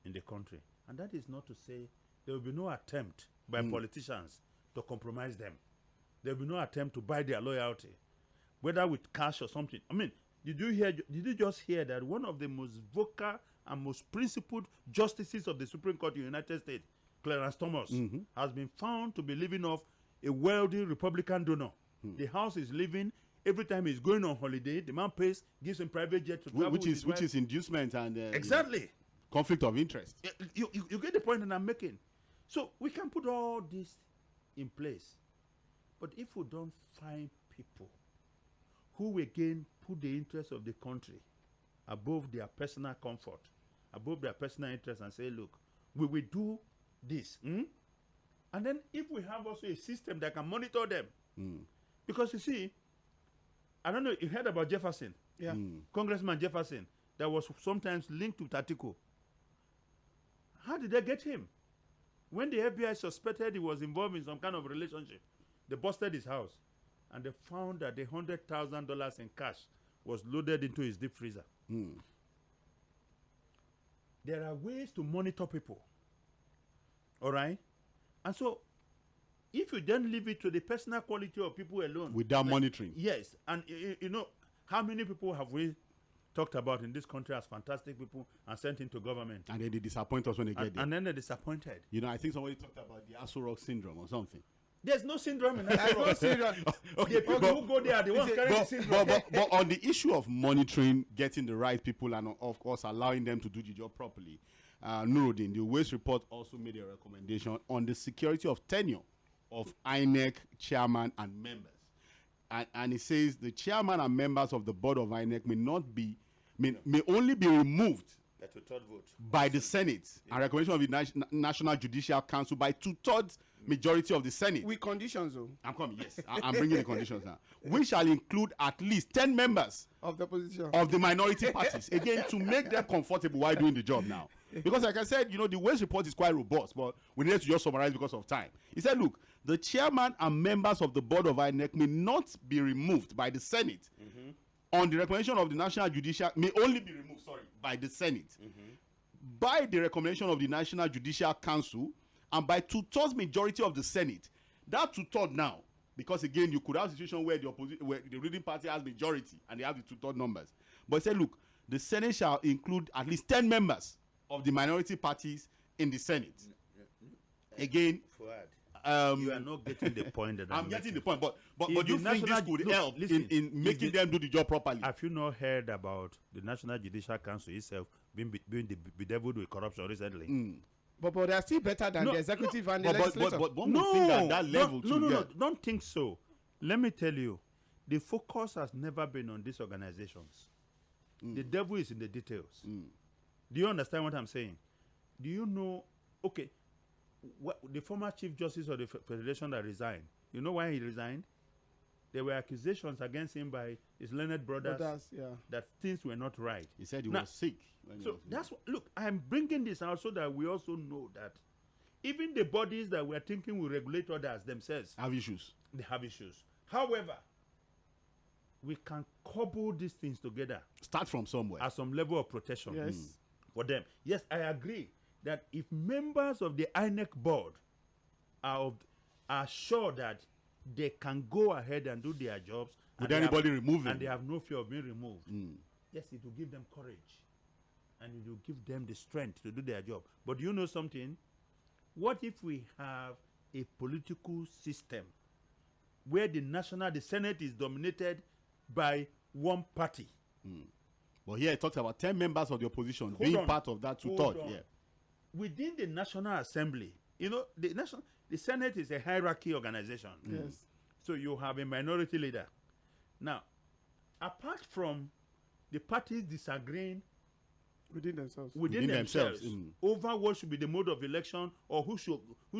in the country, and that is not to say there will be no attempt by politicians to compromise them. There will be no attempt to buy their loyalty, whether with cash or something. I mean, did you just hear that one of the most vocal and most principled justices of the Supreme Court in the United States, Clarence Thomas, has been found to be living off a wealthy Republican donor. The house is living. Every time he's going on holiday, the man pays, gives him private jet to travel which is inducement and exactly conflict of interest. You get the point that I'm making. So we can put all this in place, but if we don't find people who again put the interests of the country above their personal comfort, above their personal interest, and say, look, we will do this. And then if we have also a system that can monitor them, because you see, I don't know, you heard about Jefferson, Congressman Jefferson, that was sometimes linked to Tatico. How did they get him? When the FBI suspected he was involved in some kind of relationship, they busted his house, and they found that the $100,000 in cash was loaded into his deep freezer. There are ways to monitor people. All right? And so, if you then leave it to the personal quality of people alone. Without monitoring. Yes. And you know, how many people have we talked about in this country as fantastic people and sent into government? And then they disappoint us when they get there. And then they're disappointed. You know, I think somebody talked about the Aso Rock syndrome or something. There's no syndrome in that. Okay, people who go there are the ones carrying the syndrome. But on the issue of monitoring, getting the right people, and of course allowing them to do the job properly, Nurudeen, the Uwais report also made a recommendation on the security of tenure of INEC chairman and members. And it says the chairman and members of the board of INEC may only be removed That's a third vote by the Senate and recommendation of the National Judicial Council by 2/3 majority of the Senate. With conditions, though. I'm coming, yes. I'm bringing the conditions now. Which shall include at least 10 members of the opposition, of the minority parties, again, to make them comfortable while doing the job now. Because like I said, you know, the Uwais report is quite robust, but we need to just summarize because of time. He said, look, the chairman and members of the board of INEC may not be removed by the Senate on the recommendation of the National Judicial, may only be removed, by the Senate, by the recommendation of the National Judicial Council, and by 2/3 majority of the Senate. That 2/3 now, because again, you could have a situation where the ruling party has majority and they have the 2/3 numbers. But he said, look, the Senate shall include at least 10 members of the minority parties in the Senate. Again, Fuhad, you are not getting the point that I'm getting the point, but you think this could help in making them do the job properly? Have you not heard about the National Judicial Council itself being bedeviled with corruption recently? But they are still better than the executive and the legislature. But one would think at that level no, don't think so. Let me tell you, the focus has never been on these organizations. The devil is in the details. Do you understand what I'm saying? Do you know, okay, the former Chief Justice of the Federation that resigned, you know why he resigned? There were accusations against him by his learned brothers that things were not right. He said he was sick. So that's what, look, I'm bringing this out so that we also know that even the bodies that we're thinking will regulate others themselves have issues. They have issues. However, we can cobble these things together. Start from somewhere. At some level of protection for them. Yes, I agree that if members of the INEC board are sure that they can go ahead and do their jobs, would anybody remove them? And they have no fear of being removed. Yes, it will give them courage. And it will give them the strength to do their job. But you know something? What if we have a political system where the Senate is dominated by one party? But here it talks about 10 members of the opposition being part of that 2/3. Yeah. Within the National Assembly, you know, the Senate is a hierarchy organization. Yes. So you have a minority leader. Now, apart from the parties disagreeing within themselves over what should be the mode of election or who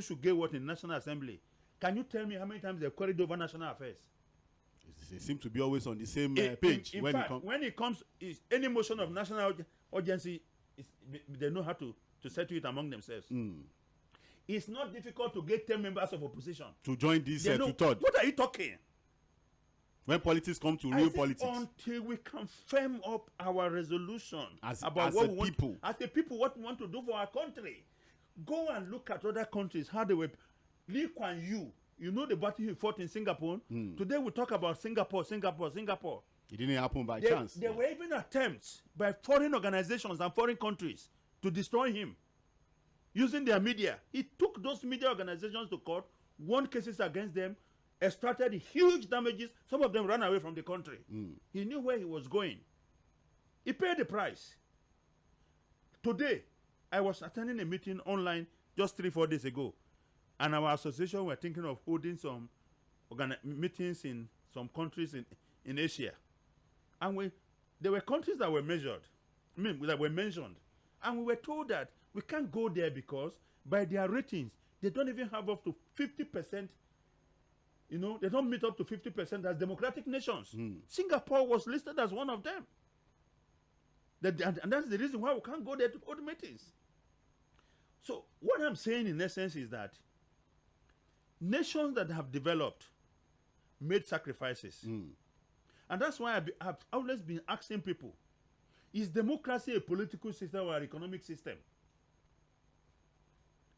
should get what in National Assembly, can you tell me how many times they've quarreled over national affairs? They seem to be always on the same page. In fact, when it comes, any motion of national urgency, they know how to settle it among themselves. It's not difficult to get 10 members of opposition to join this They know- two-third. What are you talking? When politics come to I real think politics. until we can firm up our resolution As about a what we want, people. as a people, what we want to do for our country. Go and look at other countries, how they were. Lee Kuan Yew, you know the battle he fought in Singapore. Today we talk about Singapore. It didn't happen by There chance. were even attempts by foreign organizations and foreign countries to destroy him using their media. He took those media organizations to court, won cases against them, extracted huge damages. Some of them ran away from the country. He knew where he was going. He paid the price. Today, I was attending a meeting online just 3-4 days ago, and our association were thinking of holding some meetings in some countries in Asia. And there were countries that were that were mentioned. And we were told that we can't go there because by their ratings, they don't even have up to 50%. You know, they don't meet up to 50% as democratic nations. Singapore was listed as one of them. And that's the reason why we can't go there to hold meetings. So what I'm saying in essence is that nations that have developed made sacrifices. And that's why I've always been asking people, is democracy a political system or an economic system?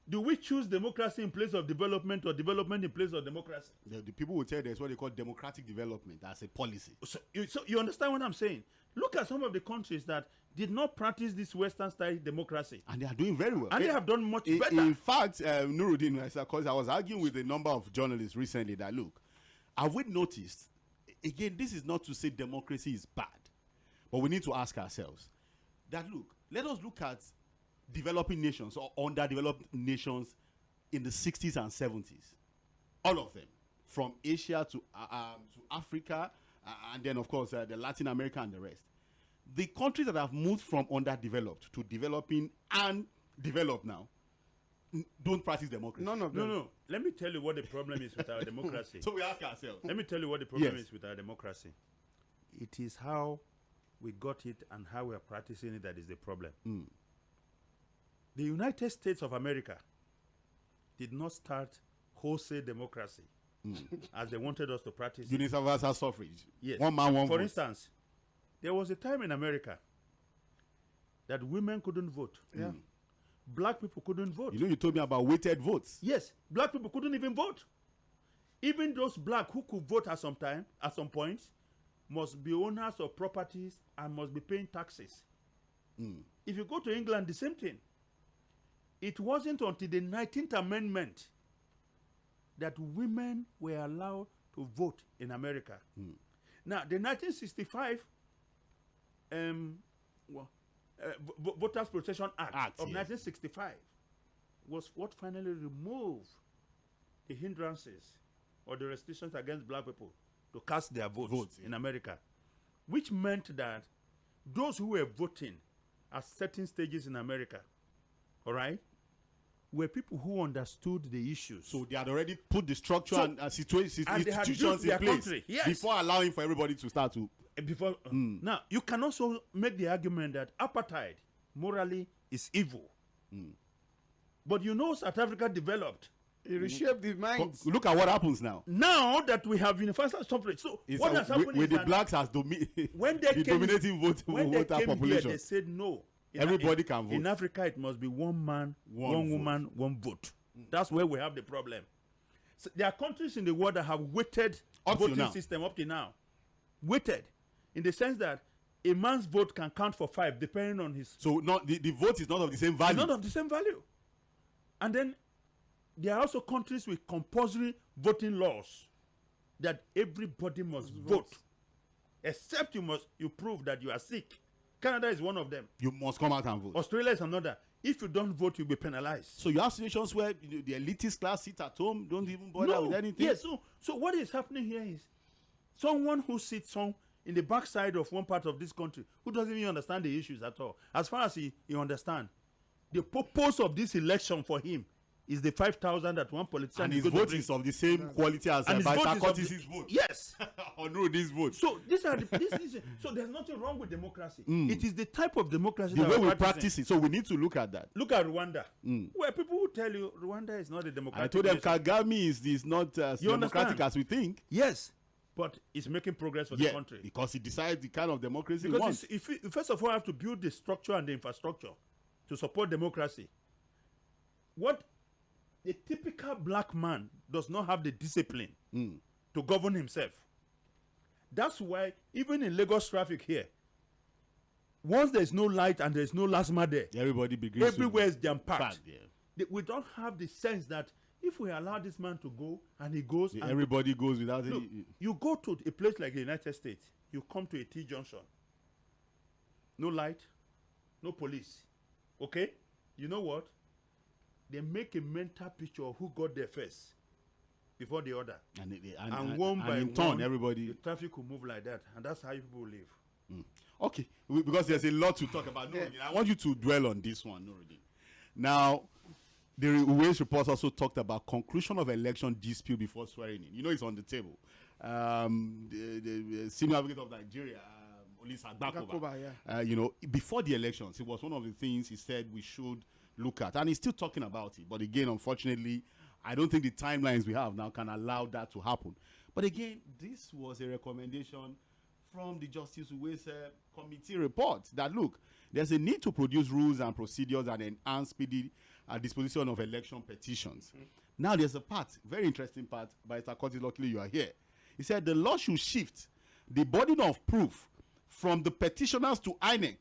Do we choose democracy in place of development or development in place of democracy? The people will tell you there's what they call democratic development as a policy. So you understand what I'm saying? Look at some of the countries that did not practice this Western style democracy. And they are doing very well. And they have done much better. In fact, Nurudeen, because I was arguing with a number of journalists recently that, look, have we noticed, again, this is not to say democracy is bad, but we need to ask ourselves that, look, let us look at developing nations or underdeveloped nations in the 60s and 70s. All of them, from Asia to Africa, and then, of course, the Latin America and the rest. The countries that have moved from underdeveloped to developing and developed now don't practice democracy. None of them. No. Let me tell you what the problem is with our democracy. So we ask ourselves. Let me tell you what the problem Yes. is with our democracy. It is how we got it and how we are practicing it that is the problem. The United States of America did not start wholesale democracy as they wanted us to practice it. Universal suffrage. Yes. One man, one vote. For instance, there was a time in America that women couldn't vote. Yeah. Black people couldn't vote. You know, you told me about weighted votes. Yes, black people couldn't even vote. Even those black who could vote at some points, must be owners of properties and must be paying taxes. If you go to England, the same thing. It wasn't until the 19th Amendment that women were allowed to vote in America. Now, the 1965 Voters Protection Act of 1965 was what finally removed the hindrances or the restrictions against black people to cast their votes in America, which meant that those who were voting at certain stages in America, all right, were people who understood the issues. So they had already put the structure and institutions and they had built in their place country. Yes. before allowing for everybody to start to. Now, you can also make the argument that apartheid morally is evil. But you know, South Africa developed. It reshaped the minds. Look at what happens now. Now that we have universal suffrage, so It's what has happened with is the blacks as when they the came, dominating when they voter came population. here, they said no. Everybody can vote. In Africa, it must be one man, One one vote. woman, one vote. That's where we have the problem. So there are countries in the world that have weighted Up till voting now. system up to now. Weighted, in the sense that a man's vote can count for 5 depending on his. So not the vote is not of the same value. None of the same value. And then there are also countries with compulsory voting laws that everybody must vote, except you prove that you are sick. Canada is one of them. You must come out and vote. Australia is another. If you don't vote, you'll be penalized. So you have situations where the elitist class sit at home, don't even bother with anything. Yes. So what is happening here is someone who sits on in the backside of one part of this country who doesn't even understand the issues at all. As far as he understands, the purpose of this election for him is the 5,000 that one politician and is his going to vote bring. is of the same quality as And his vote is of Kurtis' vote. Yes. Or Nuruddin's vote. So these are so there's nothing wrong with democracy. It is the type of democracy The that way we're we practice it. So we need to look at that. Look at Rwanda, where people will tell you Rwanda is not a democratic. I told them nation. Kagame is not as democratic understand? as we think. Yes, but it's making progress for the country. Because he decides the kind of democracy he Because wants. if you first of all have to build the structure and the infrastructure to support democracy. What a typical black man does not have the discipline to govern himself. That's why even in Lagos traffic here, once there's no light and there's no lasma there, Everybody begins everywhere is jam-packed. packed, We don't have the sense that if we allow this man to go and he goes and everybody goes without look, any. you go to a place like the United States, you come to a T-junction. No light, no police. Okay? You know what? They make a mental picture of who got there first before the other. And One by in turn, one, everybody. the traffic will move like that. And that's how people live. Okay, because there's a lot to talk about. Nurudeen, I want you to dwell on this one, Nurudeen. Now, the Uwais report also talked about conclusion of election dispute before swearing in. You know, it's on the table. The senior advocate of Nigeria, Agbakoba, you know, before the elections, it was one of the things he said we should look at, and he's still talking about it. But again, unfortunately, I don't think the timelines we have now can allow that to happen. But again, this was a recommendation from the Justice Uwais committee report that, look, there's a need to produce rules and procedures and enhance speedy disposition of election petitions. Now, there's a part, very interesting part, by Mr. Kurtis, luckily you are here. He said the law should shift the burden of proof from the petitioners to INEC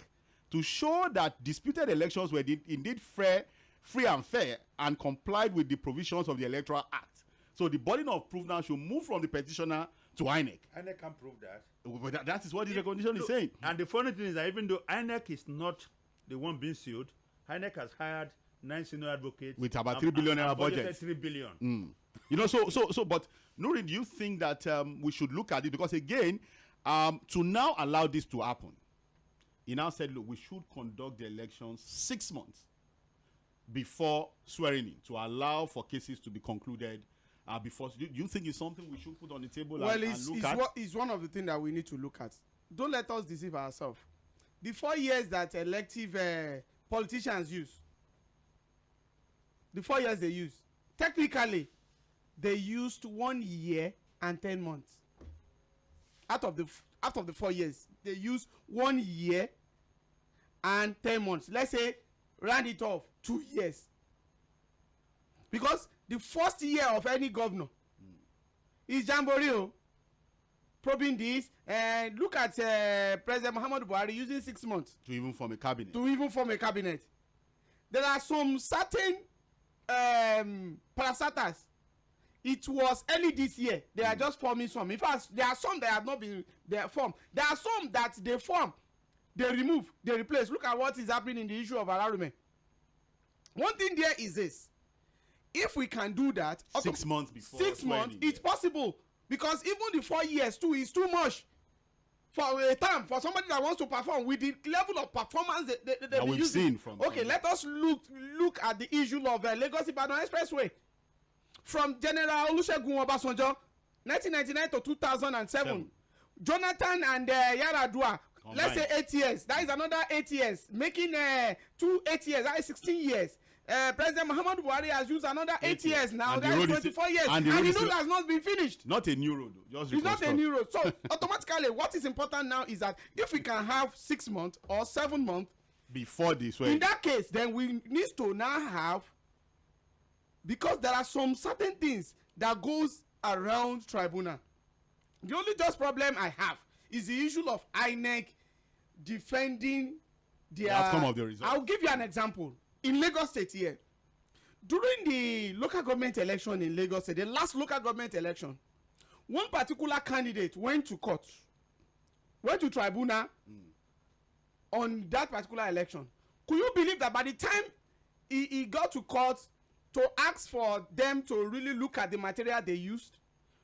to show that disputed elections were indeed free and fair and complied with the provisions of the Electoral Act. So the burden of proof now should move from the petitioner to INEC. INEC can't prove that. But that is what the recommendation is saying. And the funny thing is that even though INEC is not the one being sued, INEC has hired 9 senior advocates with about 3 billion naira budget. 3 billion. You know, but Nurudeen, do you think that we should look at it? Because again, to now allow this to happen, he now said, look, we should conduct the elections 6 months before swearing in to allow for cases to be concluded before. Do you think it's something we should put on the table and look at? It's one of the things that we need to look at. Don't let us deceive ourselves. The 4 years that elective politicians use, the 4 years they use, technically, they used 1 year and 10 months. Out of the 4 years, they used 1 year and 10 months. Let's say round it off 2 years, because the first year of any governor is jamboree, probing this. And look at President Muhammadu Buhari using 6 months to even form a cabinet. There are some certain parastatals. It was early this year. They are just forming some. In fact, there are some that have not been formed. There are some that they form, they remove, they replace. Look at what is happening in the issue of Alarume. One thing there is this: if we can do that, 6 months before 6 months, it's possible. Because even the 4 years too is too much for a term for somebody that wants to perform with the level of performance that we've seen from. Okay, let us look at the issue of Lagos-Ibadan Expressway. From General Olusegun Obasanjo, 1999 to 2007, Jonathan and Yaradua, let's say 8 years. That is another 8 years, making 8 years. That is 16 years. President Muhammadu Buhari has used another 8 years now. That is 24 years, and the road has not been finished. Not a new road, just it's not a new road. So automatically, what is important now is that if we can have 6 months or 7 months before this way, in that case, then we need to now have. Because there are some certain things that goes around tribunal. The only just problem I have is the issue of INEC defending the outcome of the result. I'll give you an example. In Lagos State here, during the local government election in Lagos State, the last local government election, one particular candidate went to court, went to tribunal on that particular election. Could you believe that by the time he got to court to ask for them to really look at the material they used?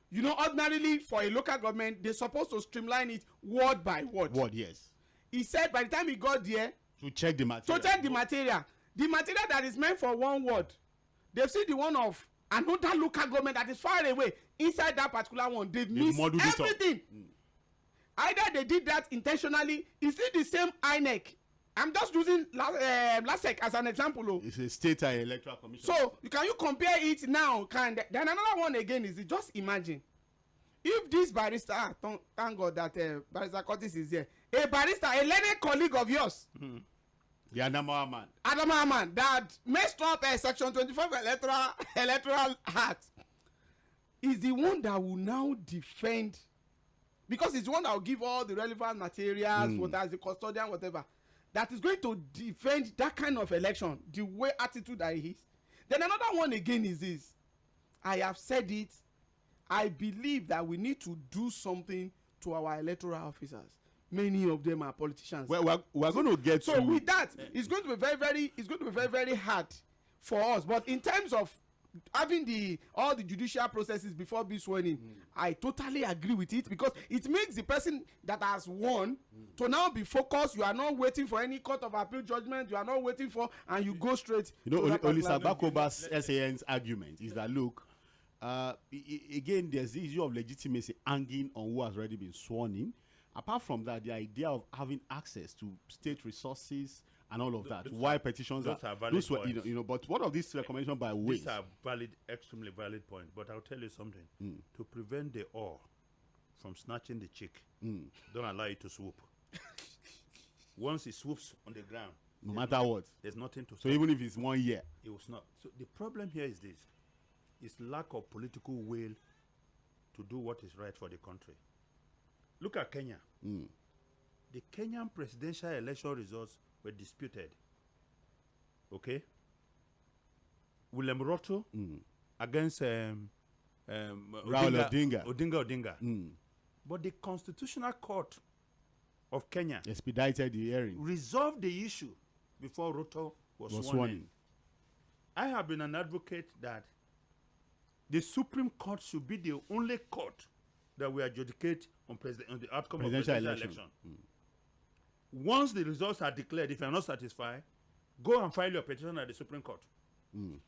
You know, ordinarily for a local government, they're supposed to streamline it word by word. Word, yes. He said by the time he got there, to check the material. the material that is meant for one word, they've seen the one of another local government that is far away. Inside that particular one, they've missed everything. Either they did that intentionally. Is it the same INEC? I'm just using LASEC as an example. Oh. It's a state electoral commission. So can you compare it now? Then another one again is just imagine if this barrister, thank God that Barrister Kurtis is here, a barrister, a learned colleague of yours, the Adama man that messed up section 25 electoral act, is the one that will now defend, because it's the one that will give all the relevant materials, what as the custodian, whatever, that is going to defend that kind of election, the way attitude that he is. Then another one again is this. I have said it. I believe that we need to do something to our electoral officers. Many of them are politicians. Well, we're going to get so with that, it's going to be very hard for us. But in terms of having all the judicial processes before being sworn in, I totally agree with it, because it makes the person that has won to now be focused. You are not waiting for any court of appeal judgment. You are not waiting for, and you go straight. Olisa Bakoba's SAN's argument is that, look, again, there's the issue of legitimacy hanging on who has already been sworn in. Apart from that, the idea of having access to state resources and all of that, why petitions are valid points. But what of this recommendation by Uwais? These are valid, extremely valid points. But I'll tell you something. To prevent the ore from snatching the chick, don't allow it to swoop. Once it swoops on the ground, no matter what, there's nothing to stop. So even if it's 1 year, it will not. So the problem here is this: is lack of political will to do what is right for the country. Look at Kenya. The Kenyan presidential election results were disputed. Okay? William Ruto against Odinga. But the Constitutional Court of Kenya expedited the hearing, resolved the issue before Ruto was sworn in. I have been an advocate that the Supreme Court should be the only court that we adjudicate on the outcome of the presidential election. Once the results are declared, if you are not satisfied, go and file your petition at the Supreme Court. Do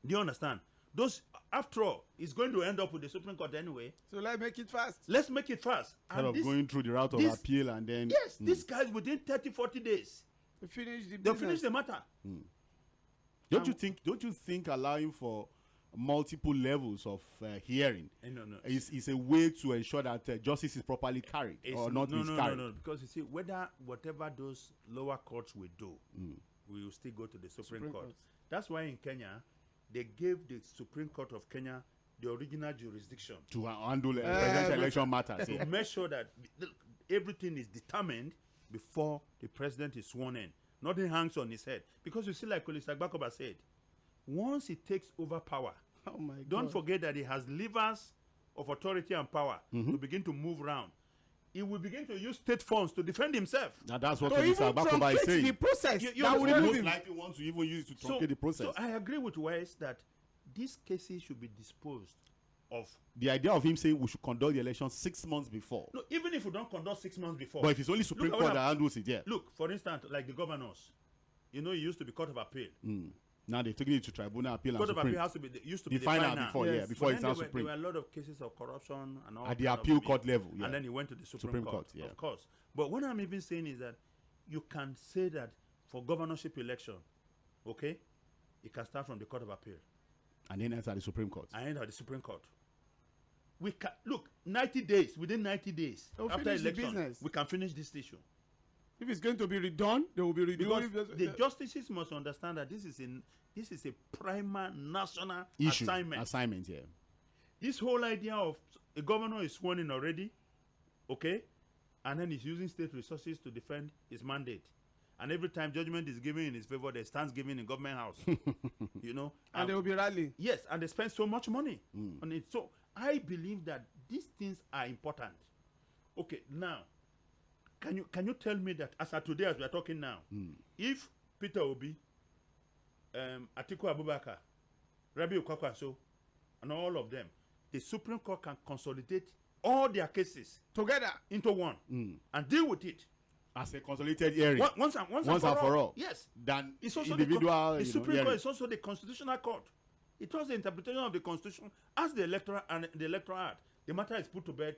you understand? Those, after all, it's going to end up with the Supreme Court anyway. So let's make it fast. Let's make it fast. Instead of going through the route of appeal and then... Yes, these guys within 30, 40 days, they'll finish the matter. Don't you think allowing for multiple levels of hearing is a way to ensure that justice is properly carried or not miscarried? No, because you see, whatever those lower courts will do, we will still go to the Supreme Court. That's why in Kenya, they gave the Supreme Court of Kenya the original jurisdiction to handle presidential election matters. To make sure that everything is determined before the president is sworn in. Nothing hangs on his head. Because you see, like Kurtis Adigba said, once he takes over power, don't forget that he has levers of authority and power to begin to move around. He will begin to use state funds to defend himself. Now that's what Kurtis Adigba is saying. The process. That would most likely want to even use it to truncate the process. So I agree with Uwais that these cases should be disposed of. The idea of him saying we should conduct the election 6 months before. No, even if we don't conduct 6 months before. But if it's only Supreme Court that handles it, yeah. Look, for instance, like the governors. You know, it used to be Court of Appeal. Now they're taking it to Tribunal, Appeal, Court and of Supreme. Appeal has to be used to the be the final before, before it's now Supreme. There were a lot of cases of corruption and all. At the appeal court level, and then he went to the Supreme Court, of course. But what I'm even saying is that you can say that for governorship election, okay, it can start from the Court of Appeal, and then enter the Supreme Court. And enter the Supreme Court. We can look 90 days. Within 90 days after election, we can finish this issue. If it's going to be redone, they will be redone. Because the justices must understand that this is a prima national issue. Assignment, yeah. This whole idea of a governor is sworn in already, okay, and then he's using state resources to defend his mandate. And every time judgment is given in his favor, there's thanksgiving in government house. You know, and they will be rallying. Yes, and they spend so much money on it. So I believe that these things are important. Okay, now. Can you tell me that as of today, as we are talking now, if Peter Obi, Atiku Abubakar, Rabi Okwakwaso, and all of them, the Supreme Court can consolidate all their cases together into one and deal with it as a consolidated hearing once and for all. Yes, then it's also individual. The Supreme Court is also the Constitutional Court. It was the interpretation of the Constitution as the Electoral Act. The matter is put to bed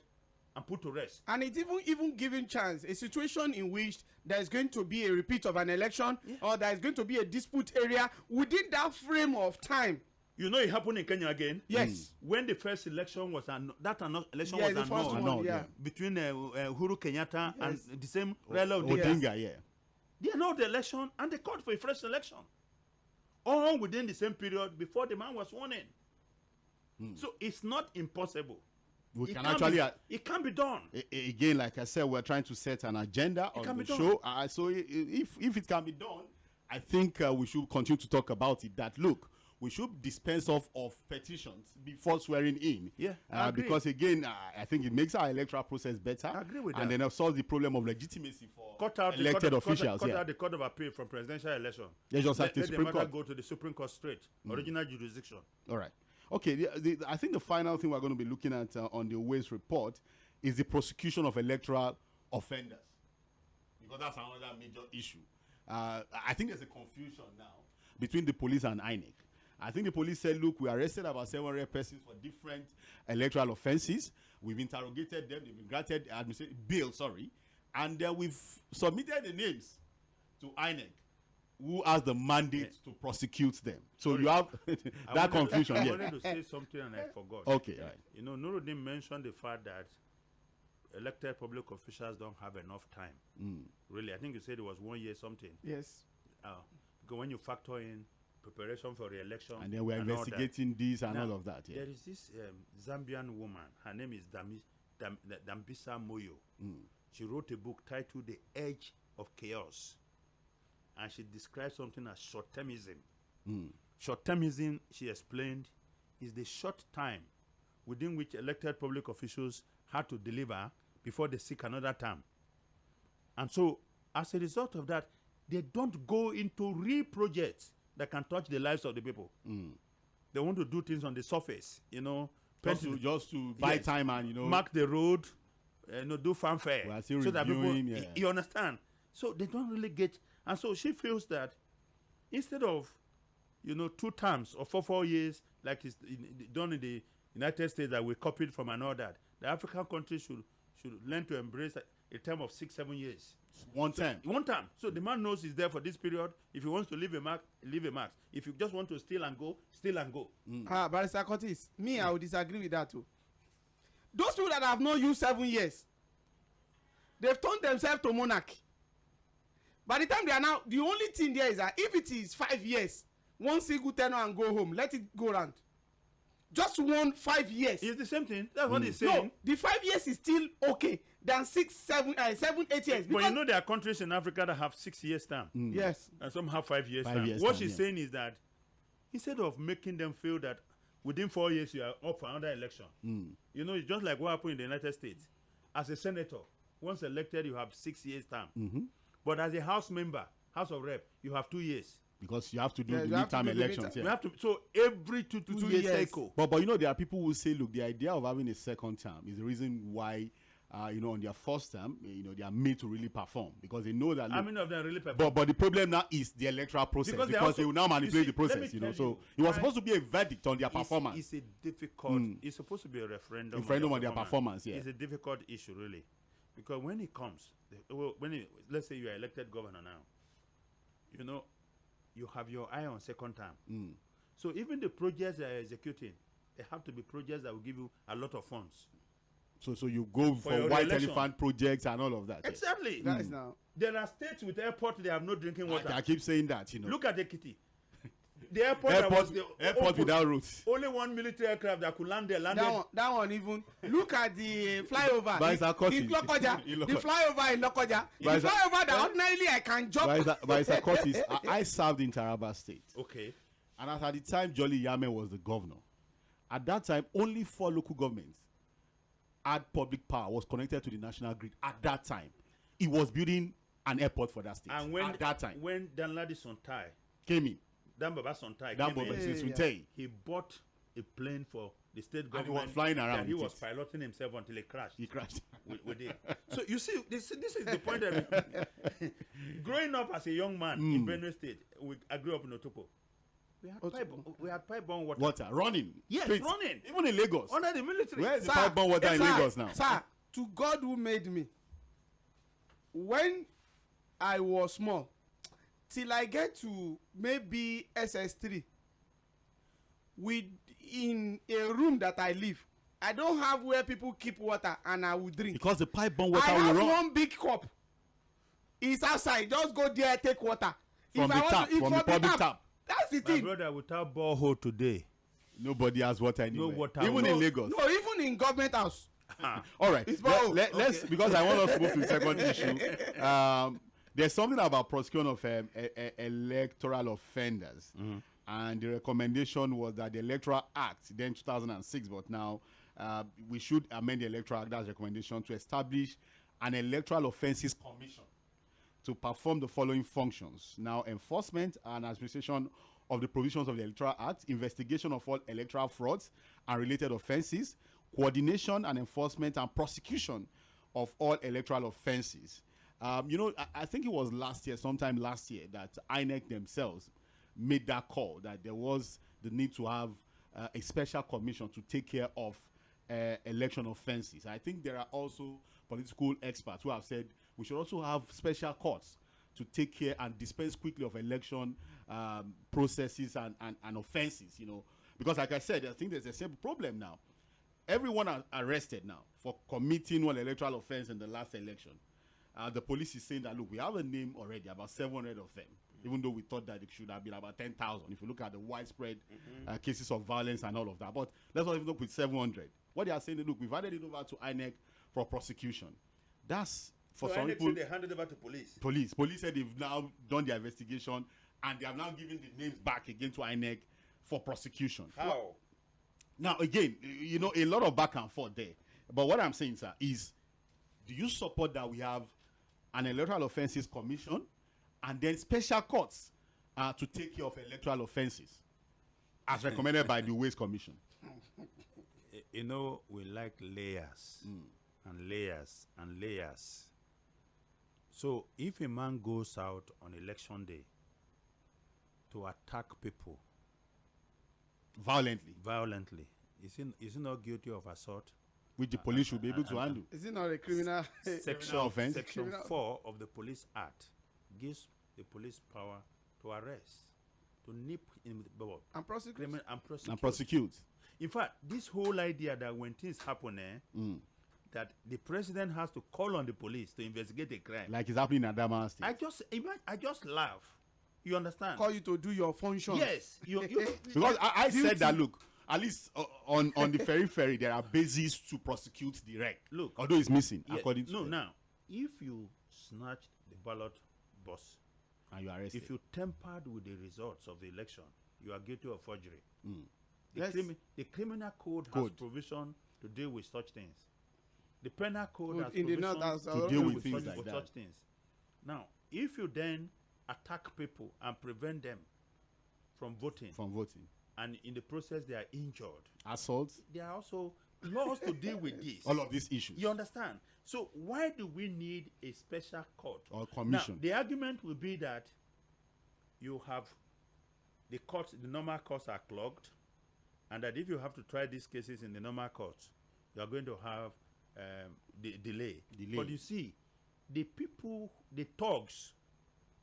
and put to rest. And it's even giving chance a situation in which there is going to be a repeat of an election, or there is going to be a dispute area within that frame of time. You know, it happened in Kenya again. Yes. When the first election was election Yeah, was the first annulled one, yeah. between Uhuru Kenyatta and the same Raila Odinga, yeah. They annulled the election and they called for a fresh election. All within the same period before the man was sworn in. So it's not impossible. We can actually, it can be done. Again, like I said, we're trying to set an agenda on the show. So if it can be done, I think we should continue to talk about it. That look, we should dispense of petitions before swearing in. Yeah, because again, I think it makes our electoral process better. I agree with that. And then it solves the problem of legitimacy for elected officials. Cut out the Court of Appeal from presidential election. They just have to let the Supreme matter Court. go to the Supreme Court straight, original jurisdiction. All right. Okay, I think the final thing we're going to be looking at on the Uwais report is the prosecution of electoral offenders. Because that's another major issue. I think there's a confusion now between the police and INEC. I think the police said, look, we arrested about 700 persons for different electoral offenses. We've interrogated them. They've been granted bail, and we've submitted the names to INEC, who has the mandate to prosecute them. So you have that confusion. I wanted to say something and I forgot. Okay, right. You know, Nurudeen mentioned the fact that elected public officials don't have enough time. Really, I think you said it was 1 year something. Yes. Because when you factor in preparation for the election, and then we're investigating this and all of that. Yeah. There is this Zambian woman. Her name is Dambisa Moyo. She wrote a book titled The Edge of Chaos. And she described something as short-termism. Short-termism, she explained, is the short time within which elected public officials had to deliver before they seek another term. And so, as a result of that, they don't go into real projects that can touch the lives of the people. They want to do things on the surface, you know. Just to buy time and, mark the road, do fanfare. So that people, you understand? So they don't really get. And so she feels that instead of, 2 terms or 4 years, like it's done in the United States that we copied from another, the African countries should learn to embrace a term of 6-7 years. One term. So the man knows he's there for this period. If he wants to leave a mark, leave a mark. If you just want to steal and go, steal and go. Barrister Kurtis, I would disagree with that too. Those people that have not used 7 years, they've turned themselves to monarchy. By the time they are now, the only thing there is that if it is 5 years, one single tenure and go home, let it go round. Just 5 years. It's the same thing. That's what he's saying. No, the 5 years is still okay than 7, 8 years. But there are countries in Africa that have 6 years term. Yes. And some have 5 years term. What she's saying is that instead of making them feel that within 4 years you are up for another election, it's just like what happened in the United States. As a senator, once elected, you have 6 years term. But as a House member, House of Rep, you have 2 years. Because you have to do the midterm elections. You have to, so every 2 years cycle. But there are people who say, look, the idea of having a second term is the reason why, on their first term, they are made to really perform. Because they know that. How many of them really perform? But the problem now is the electoral process. Because they will now manipulate the process. So it was supposed to be a verdict on their performance. It's a difficult, it's supposed to be a referendum on their performance. Yeah. It's a difficult issue, really. Because when it comes, let's say you are elected governor now, you have your eye on second term. So even the projects they are executing, they have to be projects that will give you a lot of funds. So you go for white elephant projects and all of that. Exactly. That is now. There are states with airport, they have no drinking water. I keep saying that, Look at Ekiti. The airport without routes. Only one military aircraft that could land there. That one even. Look at the flyover in Lokoja. The flyover in Lokoja. The flyover that ordinarily I can jump. By Kurtis, I served in Taraba State. Okay. And at the time, Jolly Yame was the governor. At that time, only 4 local governments had public power, was connected to the national grid. At that time, it was building an airport for that state. And at that time, when Danladi Sontai came in, he bought a plane for the state government. And he was flying around. And he was piloting himself until he crashed. with it. So you see, this is the point that growing up as a young man in Benue State, I grew up in Otopo. We had pipe-borne water. Water running. Yes, Streets. running. Even in Lagos. Under the military. Where is the Sir, pipe-borne water in Lagos now? Sir, to God who made me, when I was small, till I get to maybe SS3, in a room that I live, I don't have where people keep water and I will drink. Because the pipe-borne water I will have run one big cup. It's outside. Just go there, take water. from the tap, from the public tap. That's the My thing. brother, without borehole today, Nobody has water anywhere. water. Even No, in Lagos. No, even in government house. All right. It's Let's because I want us to move to the second issue. There's something about prosecution of electoral offenders, and the recommendation was that the Electoral Act, then 2006, but now we should amend the Electoral Act, that's recommendation, to establish an Electoral Offences Commission to perform the following functions. Now, enforcement and administration of the provisions of the Electoral Act, investigation of all electoral frauds and related offences, coordination and enforcement and prosecution of all electoral offences. I think it was sometime last year, that INEC themselves made that call that there was the need to have a special commission to take care of election offences. I think there are also political experts who have said we should also have special courts to take care and dispense quickly of election processes and offences, because like I said, I think there's a simple problem now. Everyone are arrested now for committing one electoral offense in the last election. The police is saying that, look, we have a name already, about 700 of them, even though we thought that it should have been about 10,000 if you look at the widespread cases of violence and all of that. But let's not even look with 700. What they are saying is, look, we've handed it over to INEC for prosecution. That's for some people. They handed over to police. Police said they've now done their investigation and they have now given the names back again to INEC for prosecution. How? Now, again, a lot of back and forth there. But what I'm saying, sir, is do you support that we have an Electoral Offences Commission and then special courts to take care of electoral offences as recommended by the Uwais Commission? We like layers and layers and layers. So if a man goes out on election day to attack people violently, is he not guilty of assault? Which the police should be able to handle. Is it not a criminal Criminal offense? Section 4 of the Police Act gives the police power to arrest, to nip in the bud, and prosecute? And prosecute. In fact, this whole idea that when things happen, that the president has to call on the police to investigate a crime, like it's happening in Adama State. I just laugh. You understand? Call you to do your function. Yes. Because I said that, look, at least on the ferry, there are bases to prosecute the wreck. Look, although it's missing, according to them. now, if you snatched the ballot box and you arrested, if you tampered with the results of the election, you are guilty of forgery. Yes. The criminal code has provision to deal with such things. The penal code has in the provision north to deal with things like that. such things. Now, if you then attack people and prevent them from voting, and in the process they are injured, assault, there are also laws to deal with this. All of these issues. You understand? So why do we need a special court or commission? Now, the argument will be that you have the courts, the normal courts are clogged, and that if you have to try these cases in the normal courts, you are going to have the delay. But you see, the people, the thugs,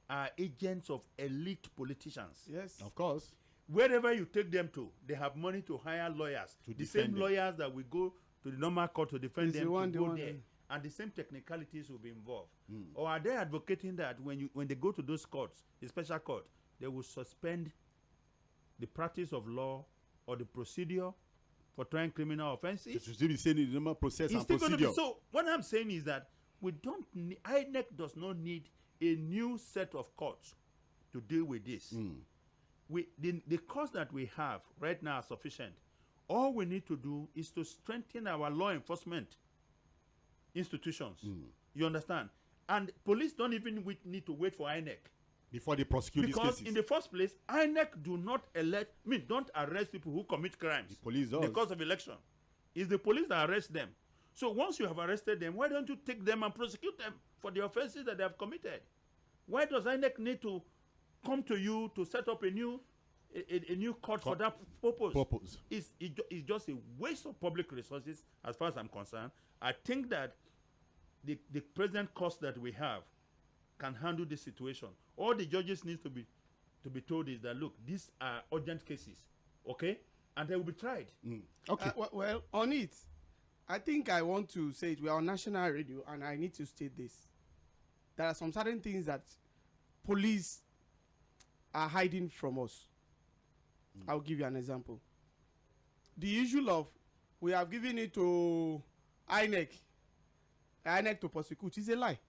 are agents of elite politicians. Yes, of course. Wherever you take them to, they have money to hire lawyers. The same lawyers that will go to the normal court to defend them to go there. And the same technicalities will be involved. Or are they advocating that when they go to those courts, the special court, they will suspend the practice of law or the procedure for trying criminal offenses? It should still be saying in the normal process and procedure. So what I'm saying is that INEC does not need a new set of courts to deal with this. The courts that we have right now are sufficient. All we need to do is to strengthen our law enforcement institutions. You understand? And police don't even need to wait for INEC before they prosecute these cases. Because in the first place, INEC don't arrest people who commit crimes. The police does. In the course of election. It's the police that arrest them. So once you have arrested them, why don't you take them and prosecute them for the offenses that they have committed? Why does INEC need to come to you to set up a new a new court for that purpose. It's just a waste of public resources as far as I'm concerned. I think that the present cost that we have can handle this situation. All the judges need to be told is that, look, these are urgent cases, okay? And they will be tried. Okay. Well, on it, I think I want to say it. We are on national radio, and I need to state this. There are some certain things that police are hiding from us. I'll give you an example. The issue of we have given it to INEC to prosecute is a lie.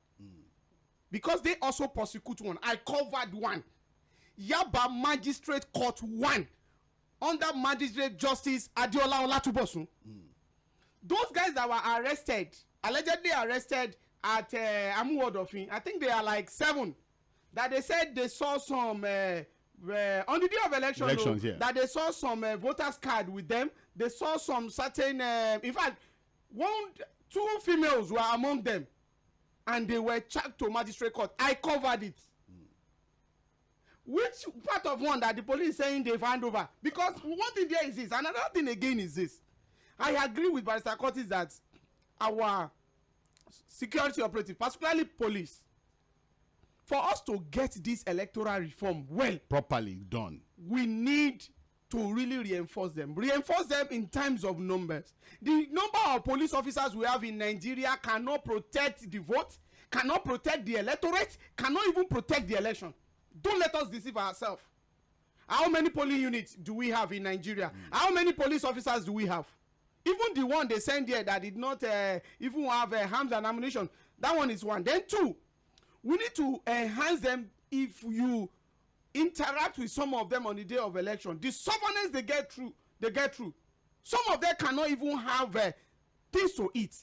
Because they also prosecute one. I covered one. Yaba Magistrate Court 1 under Magistrate Justice Adeola Olatubosun. Those guys that were arrested, allegedly arrested at Amuwodofin, I think they are like 7, that they said they saw some on the day of elections, yeah. that they saw some voters card with them. They saw some certain in fact 2 females were among them, and they were charged to magistrate court. I covered it. Which part of one that the police is saying they've handed over? Because one thing there is this, another thing again is this. I agree with Barrister Kurtis that our security operatives, particularly police, for us to get this electoral reform well properly done, we need to really reinforce them in terms of numbers. The number of police officers we have in Nigeria cannot protect the vote, cannot protect the electorate, cannot even protect the election. Don't let us deceive ourselves. How many polling units do we have in Nigeria? How many police officers do we have? Even the one they send here that did not even have arms and ammunition, that one is 1. Then 2, we need to enhance them. If you interact with some of them on the day of election, the stubbornness they get through. Some of them cannot even have things to eat.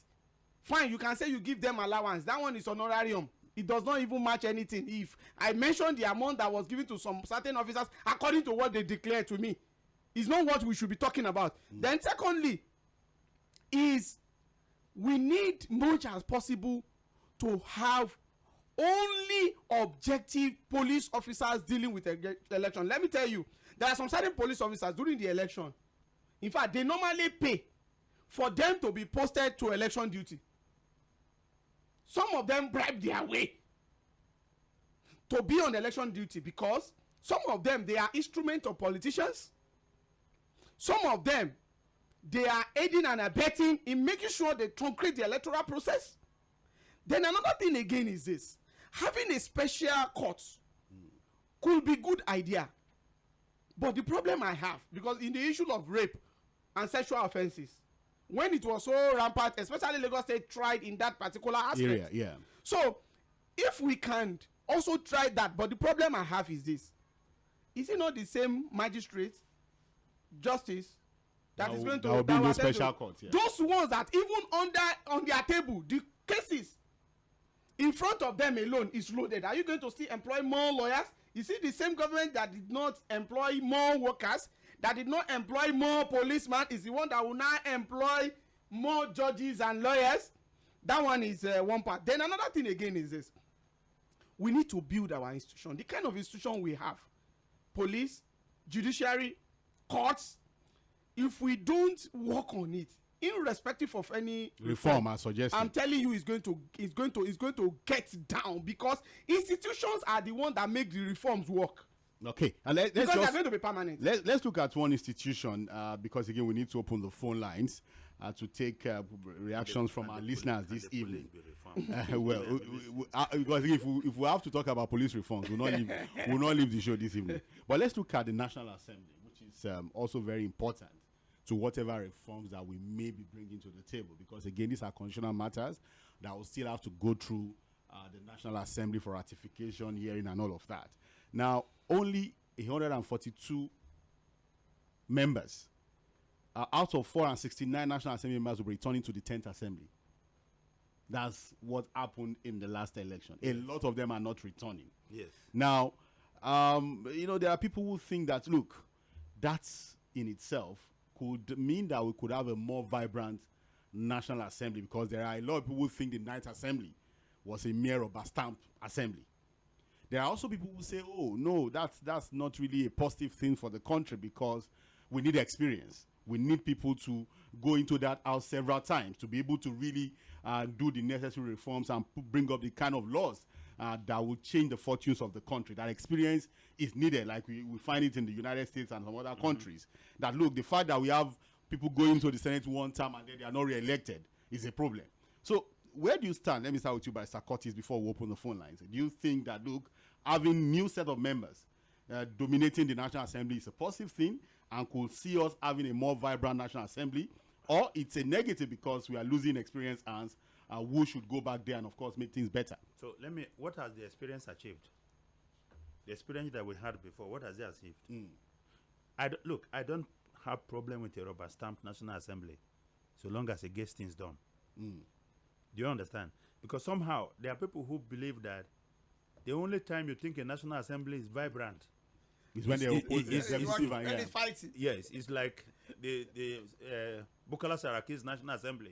Fine, you can say you give them allowance. That one is honorarium. It does not even match anything. If I mentioned the amount that was given to some certain officers according to what they declared to me, it's not what we should be talking about. Then secondly, is we need much as possible to have only objective police officers dealing with election. Let me tell you, there are some certain police officers during the election. In fact, they normally pay for them to be posted to election duty. Some of them bribe their way to be on election duty because some of them, they are instruments of politicians. Some of them, they are aiding and abetting in making sure they truncate the electoral process. Then another thing again is this. Having a special court could be good idea. But the problem I have, because in the issue of rape and sexual offenses, when it was so rampant, especially Lagos State tried in that particular aspect. area, yeah. So if we can also try that, but the problem I have is this. Is it not the same magistrate, justice, that is going to... There will be no special court, yeah. Those ones that even on their table, the cases in front of them alone is loaded. Are you going to still employ more lawyers? You see, the same government that did not employ more workers, that did not employ more policemen, is the one that will now employ more judges and lawyers. That one is one part. Then another thing again is this. We need to build our institution. The kind of institution we have. Police, judiciary, courts. If we don't work on it, irrespective of any reform I suggest, I'm telling you, it's going to get down, because institutions are the one that make the reforms work. Okay, and because they're going to be permanent. Let's look at one institution because again we need to open the phone lines to take reactions from our listeners this evening. Because if we have to talk about police reforms, we'll not leave the show this evening. But let's look at the National Assembly, which is also very important to whatever reforms that we may be bringing to the table, because again these are constitutional matters that will still have to go through the National Assembly for ratification, hearing and all of that. Now only 142 members out of 469 National Assembly members will be returning to the 10th Assembly. That's what happened in the last election. A lot of them are not returning. Yes. Now there are people who think that, look, that's in itself could mean that we could have a more vibrant National Assembly, because there are a lot of people who think the 9th Assembly was a mere rubber stamp assembly. There are also people who say, oh, no, that's not really a positive thing for the country because we need experience. We need people to go into that house several times to be able to really do the necessary reforms and bring up the kind of laws that will change the fortunes of the country. That experience is needed, like we find it in the United States and some other countries. That, look, the fact that we have people going to the Senate one time and then they are not re-elected is a problem. So where do you stand? Let me start with you, Barrister Kurtis, before we open the phone lines. Do you think that, look, having new set of members dominating the National Assembly is a positive thing and could see us having a more vibrant National Assembly, or it's a negative because we are losing experienced hands who should go back there and, of course, make things better? So what has the experience achieved? The experience that we had before, what has it achieved? I don't have problem with a rubber stamp National Assembly so long as it gets things done. Do you understand? Because somehow there are people who believe that the only time you think a National Assembly is vibrant is when they oppose the executive and fighting. Yes, it's like the Bukola Saraki's National Assembly.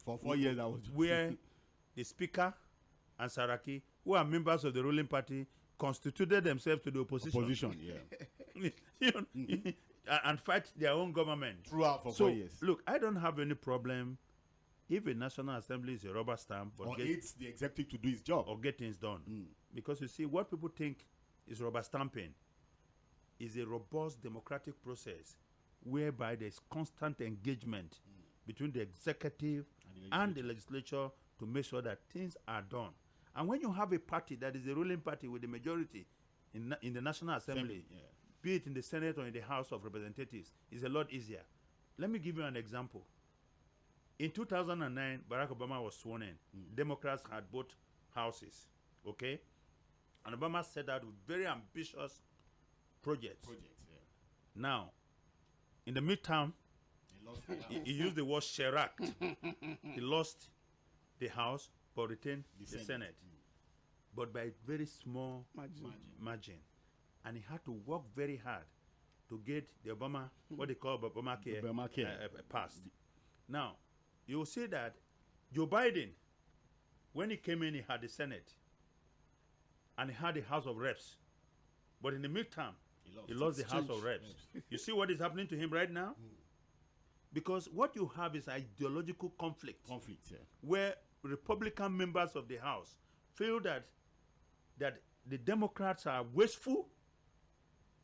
For 4 years, that was where the Speaker and Saraki, who are members of the ruling party, constituted themselves to the opposition. And fight their own government throughout for 4 years. Look, I don't have any problem if a National Assembly is a rubber stamp, but it's the executive to do his job or get things done. Because you see, what people think is rubber stamping is a robust democratic process whereby there's constant engagement between the executive and the legislature to make sure that things are done. And when you have a party that is a ruling party with the majority in the National Assembly, be it in the Senate or in the House of Representatives, it's a lot easier. Let me give you an example. In 2009, Barack Obama was sworn in. Democrats had both houses, okay? And Obama set out with very ambitious projects. Now, in the midterm, he used the word shellacked. He lost the House, but retained the Senate. But by a very small margin. And he had to work very hard to get the Obama, what they call Obamacare, passed. Now, you will see that Joe Biden, when he came in, he had the Senate and he had the House of Reps. But in the midterm, he lost the House of Reps. You see what is happening to him right now? Because what you have is ideological conflict. Where Republican members of the House feel that the Democrats are wasteful.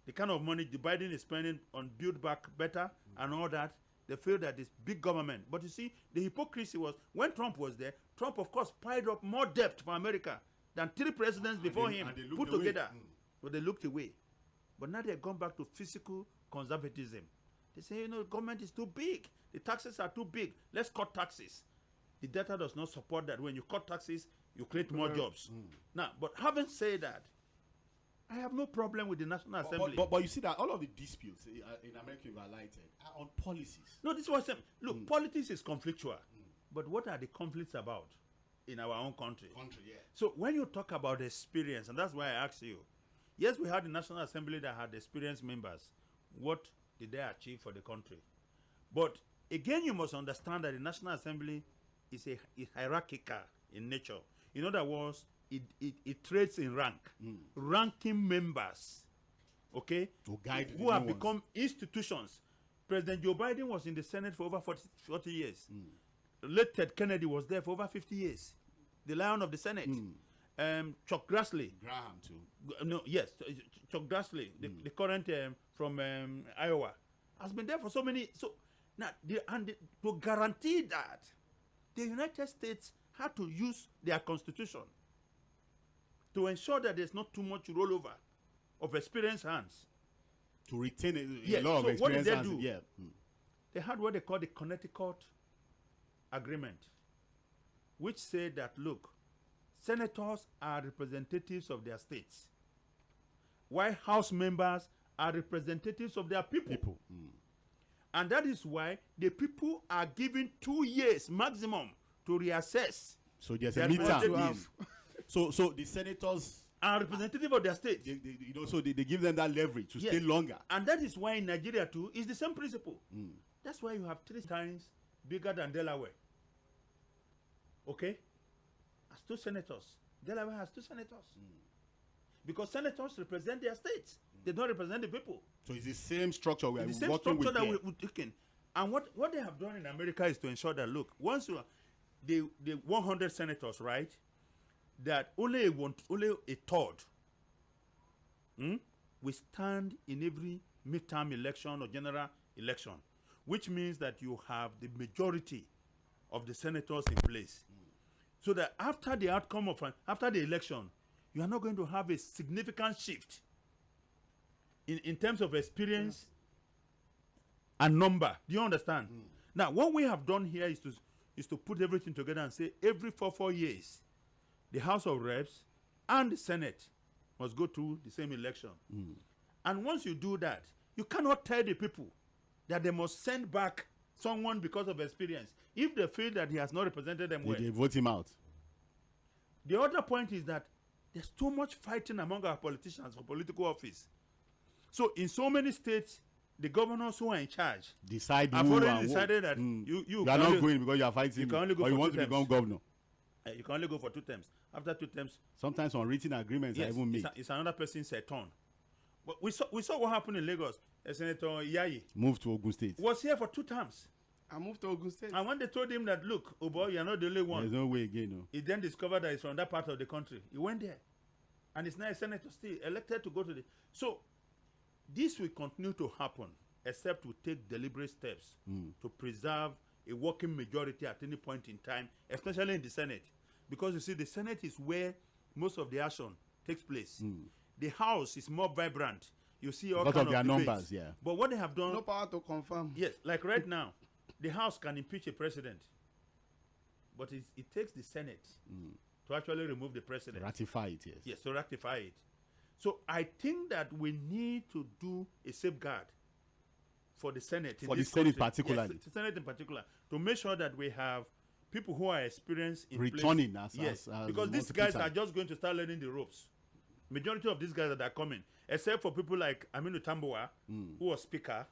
The kind of money the Biden is spending on Build Back Better and all that, they feel that it's big government. But you see, the hypocrisy was, when Trump was there, Trump, of course, piled up more debt for America than 3 presidents before him put together. But they looked away. But now they've gone back to physical conservatism. They say, the government is too big. The taxes are too big. Let's cut taxes. The data does not support that. When you cut taxes, you create more jobs. Now, but having said that, I have no problem with the National Assembly. But you see that all of the disputes in America you've highlighted are on policies. No, this is what I'm saying. Look, politics is conflictual. But what are the conflicts about in our own country? So when you talk about experience, and that's why I asked you, yes, we had the National Assembly that had experienced members. What did they achieve for the country? But again, you must understand that the National Assembly is hierarchical in nature. In other words, it trades in rank. Ranking members, okay, who have become institutions. President Joe Biden was in the Senate for over 40 years. Late Ted Kennedy was there for over 50 years. The lion of the Senate. Chuck Grassley. Graham, too. No, yes, Chuck Grassley, the current from Iowa, has been there for so many. So now, to guarantee that, the United States had to use their constitution to ensure that there's not too much rollover of experienced hands. To retain a lot of experienced hands. What did they do? They had what they call the Connecticut Agreement, which said that, look, senators are representatives of their states, while House members are representatives of their people. And that is why the people are given 2 years maximum to reassess. So there's a midterm. So the senators are representative of their state. They give them that leverage to stay longer. And that is why in Nigeria too is the same principle. That's why you have 3 times bigger than Delaware. Okay? Has 2 senators. Delaware has 2 senators. because senators represent their states. They don't represent the people. So it's the same structure we are It's the same working structure with. that we're taking. And what they have done in America is to ensure that, look, once you the 100 senators, right, that only a third will stand in every midterm election or general election, which means that you have the majority of the senators in place. So that after the outcome of after the election, you are not going to have a significant shift in terms of experience and number. Do you understand? Now, what we have done here is to put everything together and say every 4 years, the House of Reps and the Senate must go through the same election. And once you do that, you cannot tell the people that they must send back someone because of experience if they feel that he has not represented them well. They vote him out. The other point is that there's too much fighting among our politicians for political office. So in so many states, the governors who are in charge have already decided that you are not going because you are fighting, you can only go or for you want to become governor. You can only go for 2 terms. After 2 terms, sometimes unwritten agreements are even made. It's another person's turn. But we saw what happened in Lagos. Senator Yayi moved to Ogun State. Was here for 2 terms. I moved to Ogun State. And when they told him that, look, oh boy, you're not the only one. There's no way again. No. He then discovered that he's from that part of the country. He went there. And he's now a senator still, elected to go to the... So, this will continue to happen, except we take deliberate steps to preserve a working majority at any point in time, especially in the Senate. Because you see, the Senate is where most of the action takes place. The House is more vibrant. You see all kinds of their debates. numbers, yeah. But what they have done... No power to confirm. Yes, like right now, the House can impeach a president. But it takes the Senate to actually remove the president. Ratify it, yes. Yes, to ratify it. So I think that we need to do a safeguard for the Senate. For the Senate particularly. Yes, the Senate in particular. To make sure that we have people who are experienced in returning place. As because these guys are just going to start learning the ropes. Majority of these guys that are coming, except for people like Aminu Tambuwa, who was speaker.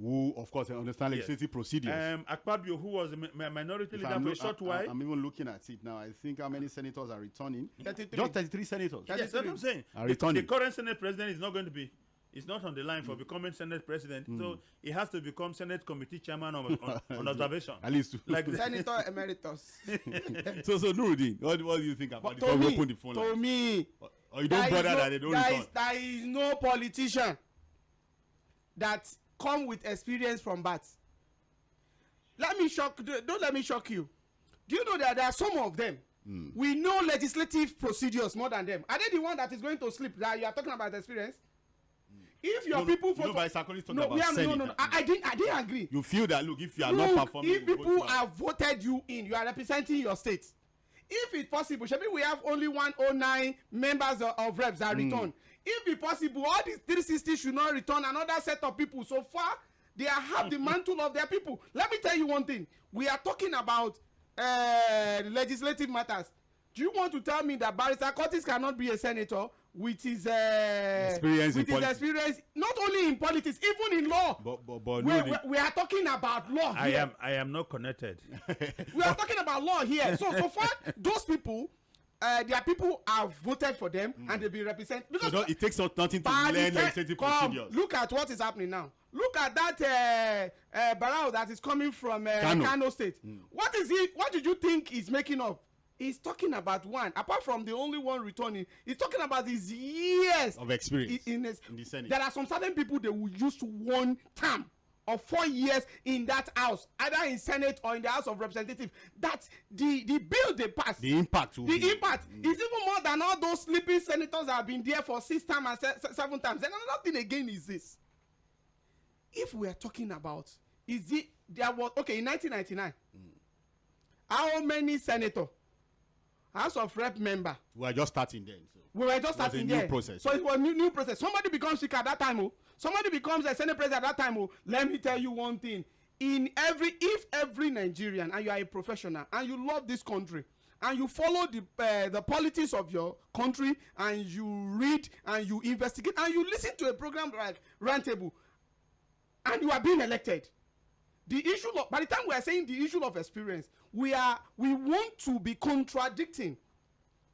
Who, of course, understand legislative procedures. Akpabio, who was a minority leader for a short while. I'm even looking at it now. I think how many senators are returning? 33. Just 33 senators. Yes, that's what I'm saying. The current Senate president is not going to be... It's not on the line for becoming Senate president, so he has to become Senate committee chairman on observation. At least like Senator Emeritus. So Nurudeen, what do you think about it? To me, or you don't bother that they don't return? There is no politician that come with experience from birth. Don't let me shock you. Do you know that there are some of them? We know legislative procedures more than them. Are they the one that is going to sleep? That you are talking about experience? If your people vote, I didn't agree. You feel that if you are not performing, if people have voted you in, you are representing your state. If it's possible, maybe we have only 109 members of reps that return. If it's possible, all these 360 should not return another set of people. So far, they have the mantle of their people. Let me tell you one thing. We are talking about legislative matters. Do you want to tell me that Barrister Kurtis cannot be a senator with his experience, not only in politics, even in law? But we are talking about law here. I am not connected. We are talking about law here. So far, those people, their people have voted for them and they'll be represented. Because it takes nothing to learn legislative procedures. Look at what is happening now. Look at that Barr that is coming from Kano State. What is he? What did you think is making up? He's talking about one, apart from the only one returning, he's talking about his years of experience in the Senate. There are some certain people they will use 1 term of 4 years in that house, either in Senate or in the House of Representatives. That the bill they pass, the impact is even more than all those sleeping senators that have been there for 6 times and 7 times. And another thing again is this: if we are talking about, in 1999, how many senators? House of Rep member. We were just starting then. We were just starting there. Process. So it was a new process. Somebody becomes speaker at that time. Somebody becomes a Senate president at that time. Let me tell you one thing. If every Nigerian, and you are a professional, and you love this country, and you follow the politics of your country, and you read, and you investigate, and you listen to a program like Roundtable, and you are being elected, the issue of, by the time we are saying the issue of experience, we want to be contradicting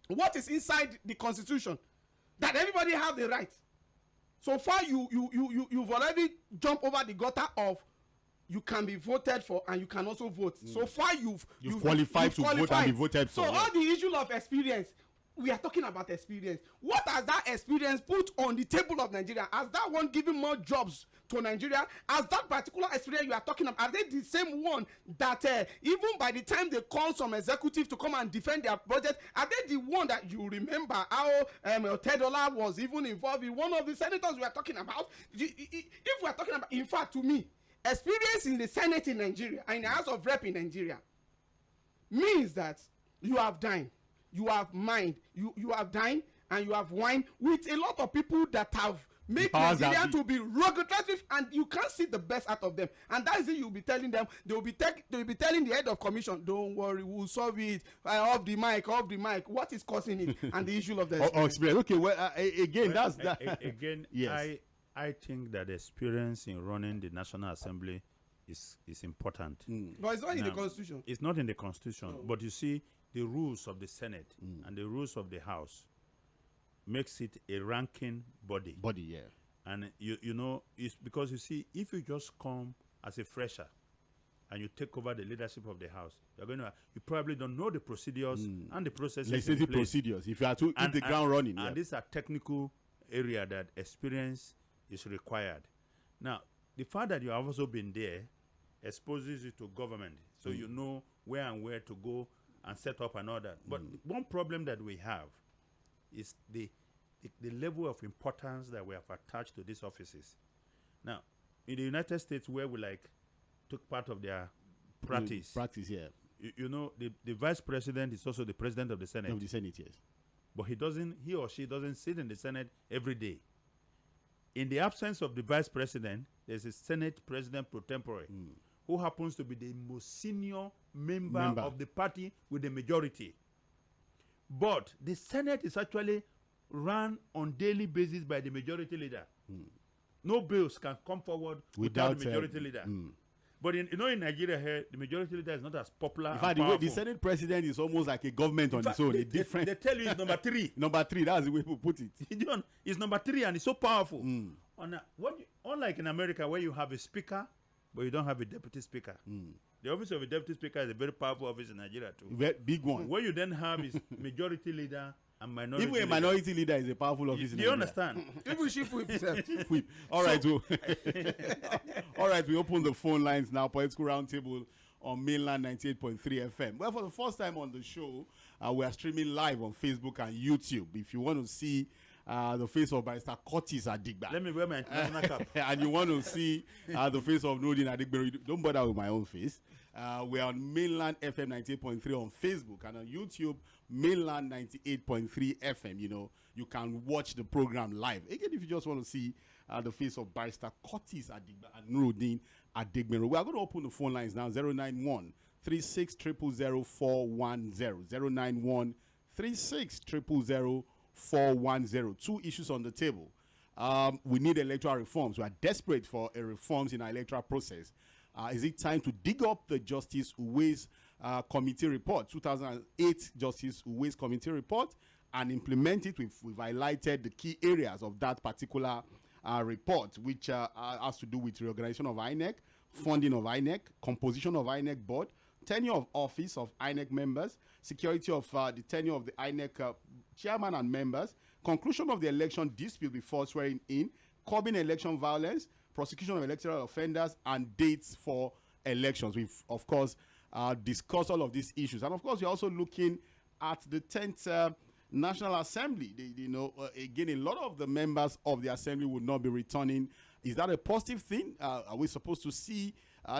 what is inside the Constitution. that everybody have the right. So far, you've already jumped over the gutter of you can be voted for and you can also vote. So far, you've qualified to vote and be voted for. So all the issue of experience, we are talking about experience. What has that experience put on the table of Nigeria? Has that one given more jobs to Nigeria? Has that particular experience you are talking about, are they the same one that even by the time they call some executive to come and defend their budget, are they the one that you remember how Tedola was even involved in one of the senators we are talking about? If we are talking about, in fact, to me, experience in the Senate in Nigeria and in the House of Rep in Nigeria means that you have dined, you have mined, you have dined and you have wine with a lot of people that have made Nigeria to be rugged, and you can't see the best out of them. And that is it. You'll be telling them, they'll be telling the head of commission, don't worry, we'll solve it. Off the mic. What is causing it? And the issue of the experience. Okay, well, again, well, that's that. Again, yes. I think that experience in running the National Assembly is important. But it's not in the Constitution. It's not in the Constitution. No. But you see, the rules of the Senate and the rules of the House makes it a ranking body. Yeah. And you know, it's because you see, if you just come as a fresher and you take over the leadership of the House, you probably don't know the procedures and the processes. Legislative procedures. If you are to hit the ground running. And these are technical area that experience is required. Now, the fact that you have also been there exposes you to government, so you know where to go and set up and all that. But one problem that we have is the level of importance that we have attached to these offices. Now, in the United States, where we took part of their practice, yeah. You know, the vice president is also the president of the Senate. Of the Senate, yes. But he or she doesn't sit in the Senate every day. In the absence of the vice president, there's a Senate president pro tempore who happens to be the most senior member of the party with the majority. But the Senate is actually run on daily basis by the majority leader. No bills can come forward without the majority leader. But in Nigeria here, the majority leader is not as popular. In fact, the Senate president is almost like a government on its own. They tell you it's number 3. Number 3, that's the way we put it. It's number 3 and it's so powerful. Unlike in America where you have a speaker, but you don't have a deputy speaker. The office of a deputy speaker is a very powerful office in Nigeria too. Very big one. What you then have is majority leader and minority leader. Even a minority leader is a powerful office in Nigeria. Do you understand? Even chief whip. All right, all right, we open the phone lines now. Political Roundtable on mainland 98.3 FM. Well, for the first time on the show, we are streaming live on Facebook and YouTube. If you want to see the face of Barrister Kurtis Adigba. Let me wear my international cap. And you want to see the face of Nurudeen Adegbenro, don't bother with my own face. We're on mainland FM 98.3 on Facebook, and on YouTube, mainland 98.3 FM. You know, you can watch the program live. Again, if you just want to see the face of Barrister Kurtis Adigba and Nurudeen Adegbenro. We are going to open the phone lines now, 091 36 000 410. 091 36 000 410. 2 issues on the table. We need electoral reforms. We are desperate for reforms in our electoral process. Is it time to dig up the Justice Uwais committee report, 2008 Justice Uwais committee report, and implement it? We've highlighted the key areas of that particular report, which has to do with reorganization of INEC, funding of INEC, composition of INEC board, tenure of office of INEC members, security of the tenure of the INEC chairman and members, conclusion of the election dispute before swearing in, curbing election violence, prosecution of electoral offenders, and dates for elections. We've, of course, discussed all of these issues. And, of course, we're also looking at the 10th National Assembly. Again, a lot of the members of the Assembly would not be returning. Is that a positive thing? Are we supposed to see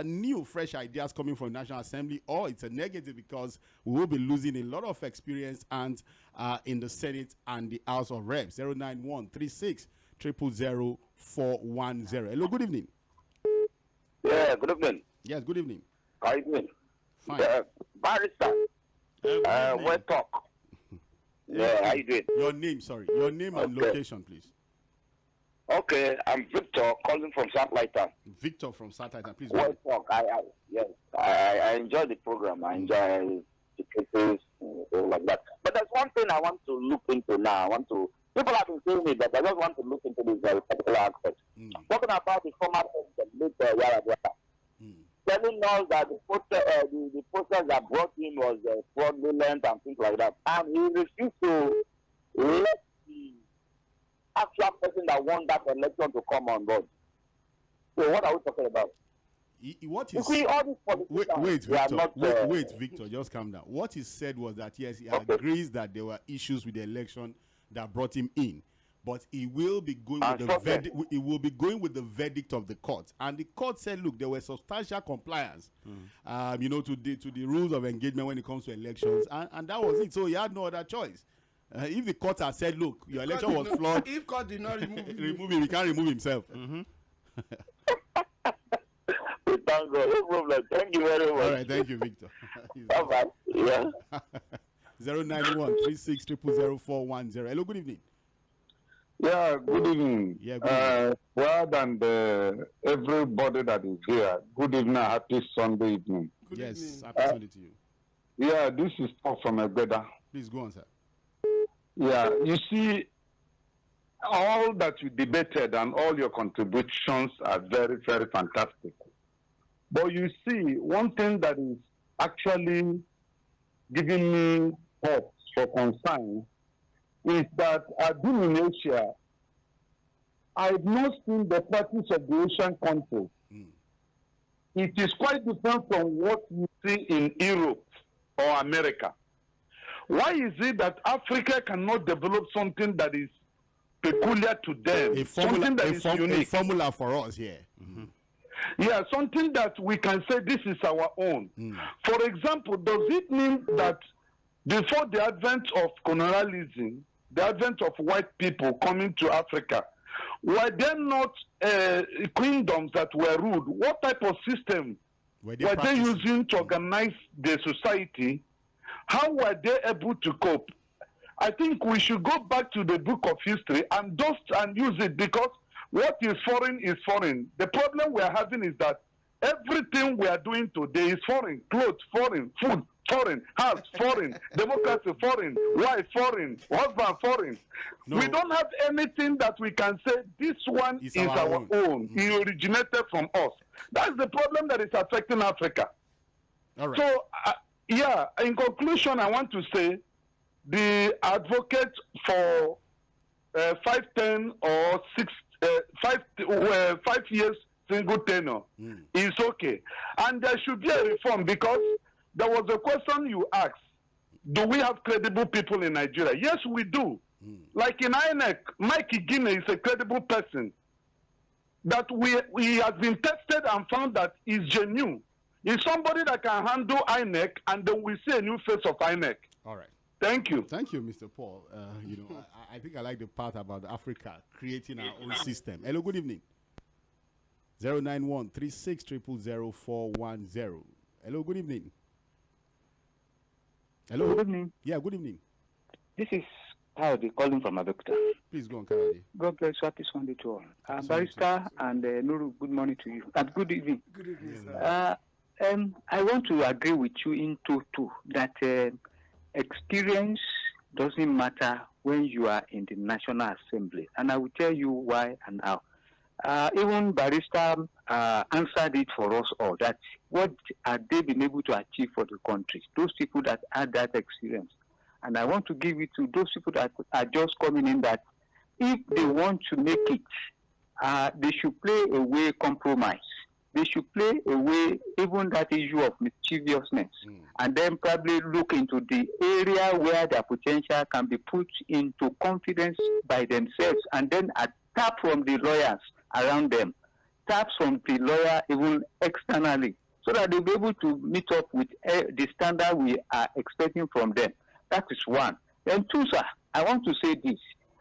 new, fresh ideas coming from the National Assembly, or it's a negative because we will be losing a lot of experience and in the Senate and the House of Reps? 091 36 000 410. Hello, good evening. Yeah, good evening. Yes, good evening. How are you doing? Fine. Barrister, we'll talk. Yeah, how you doing? Your name, Your name and location, please. Okay, I'm Victor, calling from Satellite Town. Victor from Satellite Town, please. We'll talk. I enjoy the program. I enjoy the cases, all like that. But there's one thing I want to look into now. I want to People have been saying it, but I just want to look into this very particular aspect. Talking about the former president, Yaradua, telling us that the process that brought him was fraudulent and things like that. And he refused to let the actual person that won that election to come on board. So what are we talking about? What you is, see, all these politicians, wait, Victor, just calm down. What he said was that, yes, he agrees that there were issues with the election that brought him in. But he will be going with the verdict. He will be going with the verdict of the court, and the court said, "Look, there was substantial compliance, to the rules of engagement when it comes to elections, and that was it. So he had no other choice. If the court had said, "Look, your election was flawed," if court did not remove him, he can't remove himself. Thank God, no problem. Thank you very much. All right, thank you, Victor. Bye. Yeah. 091-36000410. Hello, good evening. Yeah, good evening. Yeah, good evening. Fuhad and everybody that is here. Good evening, happy Sunday evening. Good Yes, evening. happy Sunday to you. Yeah, this is Paul from Egbeda. Please go on, sir. Yeah, you see, all that you debated and all your contributions are very, very fantastic. But you see, one thing that is actually giving me hope for concern is that I've been in Asia. I've not seen the practice of the Asian countries. It is quite different from what you see in Europe or America. Why is it that Africa cannot develop something that is peculiar to them, something that is unique? A formula for us here. Yeah, something that we can say this is our own. For example, does it mean that before the advent of colonialism, the advent of white people coming to Africa, were there not kingdoms that were ruled? What type of system were they using to organize the society? How were they able to cope? I think we should go back to the book of history and use it, because what is foreign is foreign. The problem we are having is that everything we are doing today is foreign. Clothes, foreign. Food, foreign. House, foreign. Democracy, foreign. Wife, foreign. Husband, foreign. No. We don't have anything that we can say this one is our own. It originated from us. That's the problem that is affecting Africa. All right. So, in conclusion, I want to say the advocate for 5-10 or 5 years single tenure is okay. And there should be a reform, because there was a question you asked. Do we have credible people in Nigeria? Yes, we do. Like in INEC, Mike Igine is a credible person that he has been tested and found that he's genuine. He's somebody that can handle INEC, and then we see a new face of INEC. All right. Thank you. Thank you, Mr. Paul. I think I like the part about Africa creating our own system. Hello, good evening. 091-36000410. Hello, good evening. Hello. Good evening. Yeah, good evening. This is Howdy calling from Abeokuta. Please go on, Kayode. God bless you. Happy Sunday to all. Barrister and Nuru, good morning to you. And good evening. Good evening, sir. I want to agree with you in total that experience doesn't matter when you are in the National Assembly. And I will tell you why and how. Even Barrister answered it for us all, that what have they been able to achieve for the country, those people that had that experience. And I want to give it to those people that are just coming in, that if they want to make it, they should play away compromise. They should play away even that issue of mischievousness, and then probably look into the area where their potential can be put into confidence by themselves, and then tap from the lawyers around them, taps from the lawyer even externally, so that they'll be able to meet up with the standard we are expecting from them. That is one. Then two, sir, I want to say this.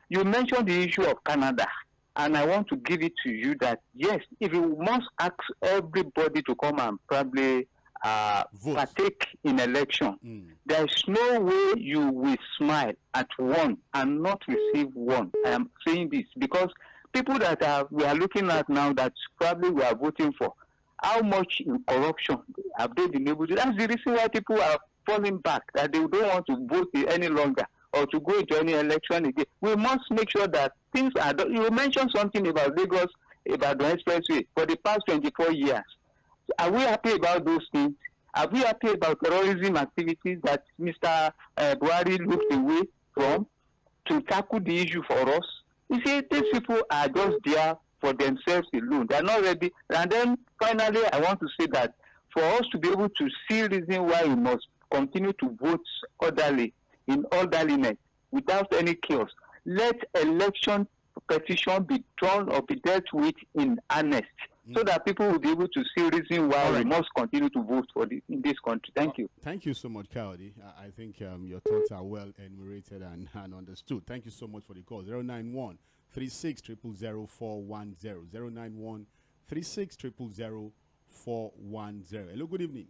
You mentioned the issue of Canada, and I want to give it to you that, yes, if you must ask everybody to come and probably partake in election, there is no way you will smile at one and not receive one. I am saying this because people that we are looking at now that probably we are voting for, how much in corruption have they been able to? That's the reason why people are falling back, that they don't want to vote any longer or to go into any election again, we must make sure that things are done. You mentioned something about Lagos, about the expressway for the past 24 years. Are we happy about those things? Are we happy about terrorism activities that Mr. Buhari looked away from to tackle the issue for us? You see, these people are just there for themselves alone. They are not ready. And then finally, I want to say that for us to be able to see reason why we must continue to vote orderly, in orderliness, without any chaos, let election petition be drawn or be dealt with in earnest, so that people will be able to see reason why we must continue to vote for in this country. Thank you. Thank you so much, Kaudi. I think your thoughts are well enumerated and understood. Thank you so much for the call. 091 36 000 410. 091 36 000 410. Hello, good evening.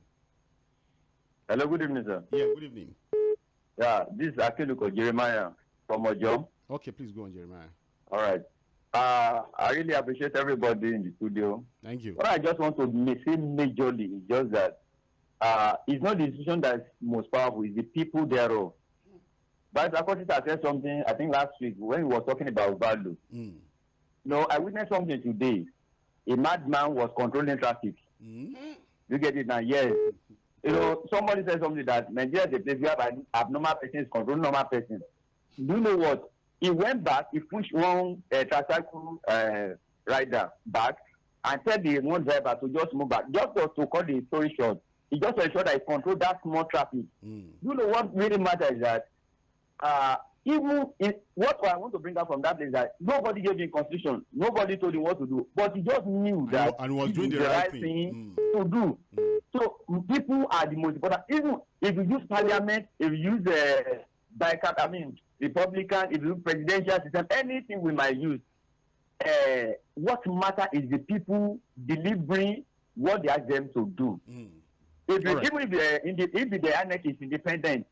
Hello, good evening, sir. Yeah, good evening. Yeah, this is Akiluko Jeremiah from Ojo. Okay, please go on, Jeremiah. All right. I really appreciate everybody in the studio. Thank you. What I just want to say majorly is just that it's not the decision that is most powerful, it's the people thereof. But Kurtis said something, I think last week, when he was talking about value. No, I witnessed something today. A madman was controlling traffic. You get it now? Yes. You know, somebody said something that Nigeria is a place where abnormal persons control normal persons. Do you know what? He went back, he pushed one tricycle rider back and tell the one driver to just move back. Just to cut the story short, he just ensured that he controlled that small traffic. You know what really matters is that what I want to bring out from that is that nobody gave him constitution, nobody told him what to do, but he just knew that and was doing the right thing to do. So people are the most important. Even if you use parliament, if you use Republican, if you use presidential system, anything we might use, what matters is the people delivering what they ask them to do. Even if the anarchy is independent,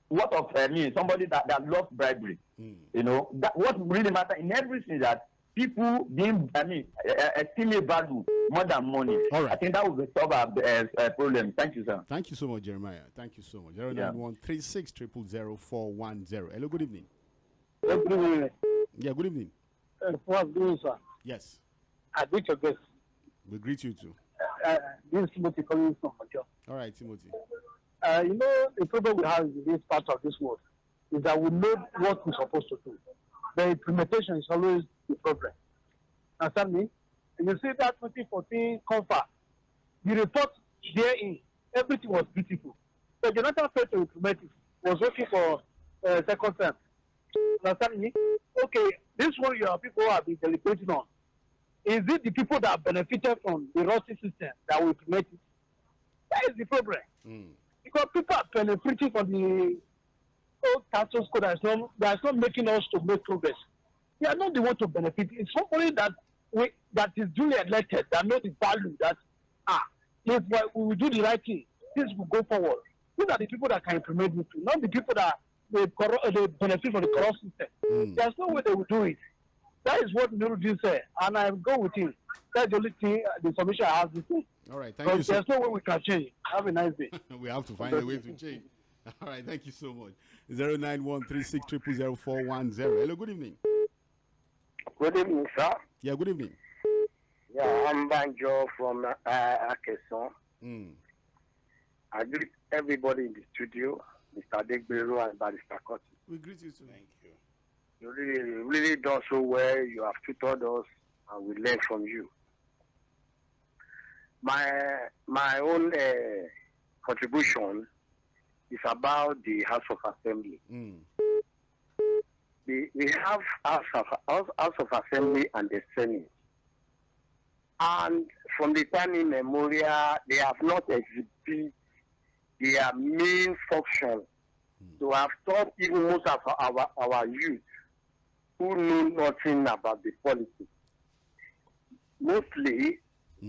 what of somebody that loves bribery? You know, that what really matters in everything is that people being, estimate value more than money. All right. I think that will solve our problem. Thank you, sir. Thank you so much, Jeremiah. Thank you so much. 091 36 000 410. Hello, good evening. Good evening. Yeah, good evening. What's doing, sir? Yes. I greet your guest. We greet you too. This is Timothy calling from Mojo. All right, Timothy. You know, the problem we have in this part of this world is that we know what we're supposed to do. The implementation is always the problem. Understand me? And you see that 2014 confer, the report therein, everything was beautiful. So Jonathan failed to implement it, was working for second term. Understand me? Okay, this one your people have been deliberating on. Is it the people that benefited from the royalty system that will implement it? That is the problem. Because people are benefiting from the old tax code that's not making us to make progress. They are not the one to benefit. It's somebody that is duly elected that knows the value that if we will do the right thing, things will go forward. These are the people that can implement it, not the people that they benefit from the corrupt system. There's no way they will do it. That is what Nurudeen said, and I go with him. That's the only thing, the solution I have to say. All right, thank you. There's no way we can change. Have a nice day. We have to find a way to change. All right, thank you so much. 091 36 000 410. Hello, good evening. Good evening, sir. Yeah, good evening. Yeah, I'm Banjo from Akeson. I greet everybody in the studio, Mr. Adegbenro and Barrister Kurtis. We greet you too. Thank you. You really done so well. You have tutored us, and we learn from you. My own contribution is about the House of Assembly. We have House of Assembly and the Senate. And from the time immemorial, they have not exhibited their main function to have taught even most of our youth who know nothing about the politics. Mostly,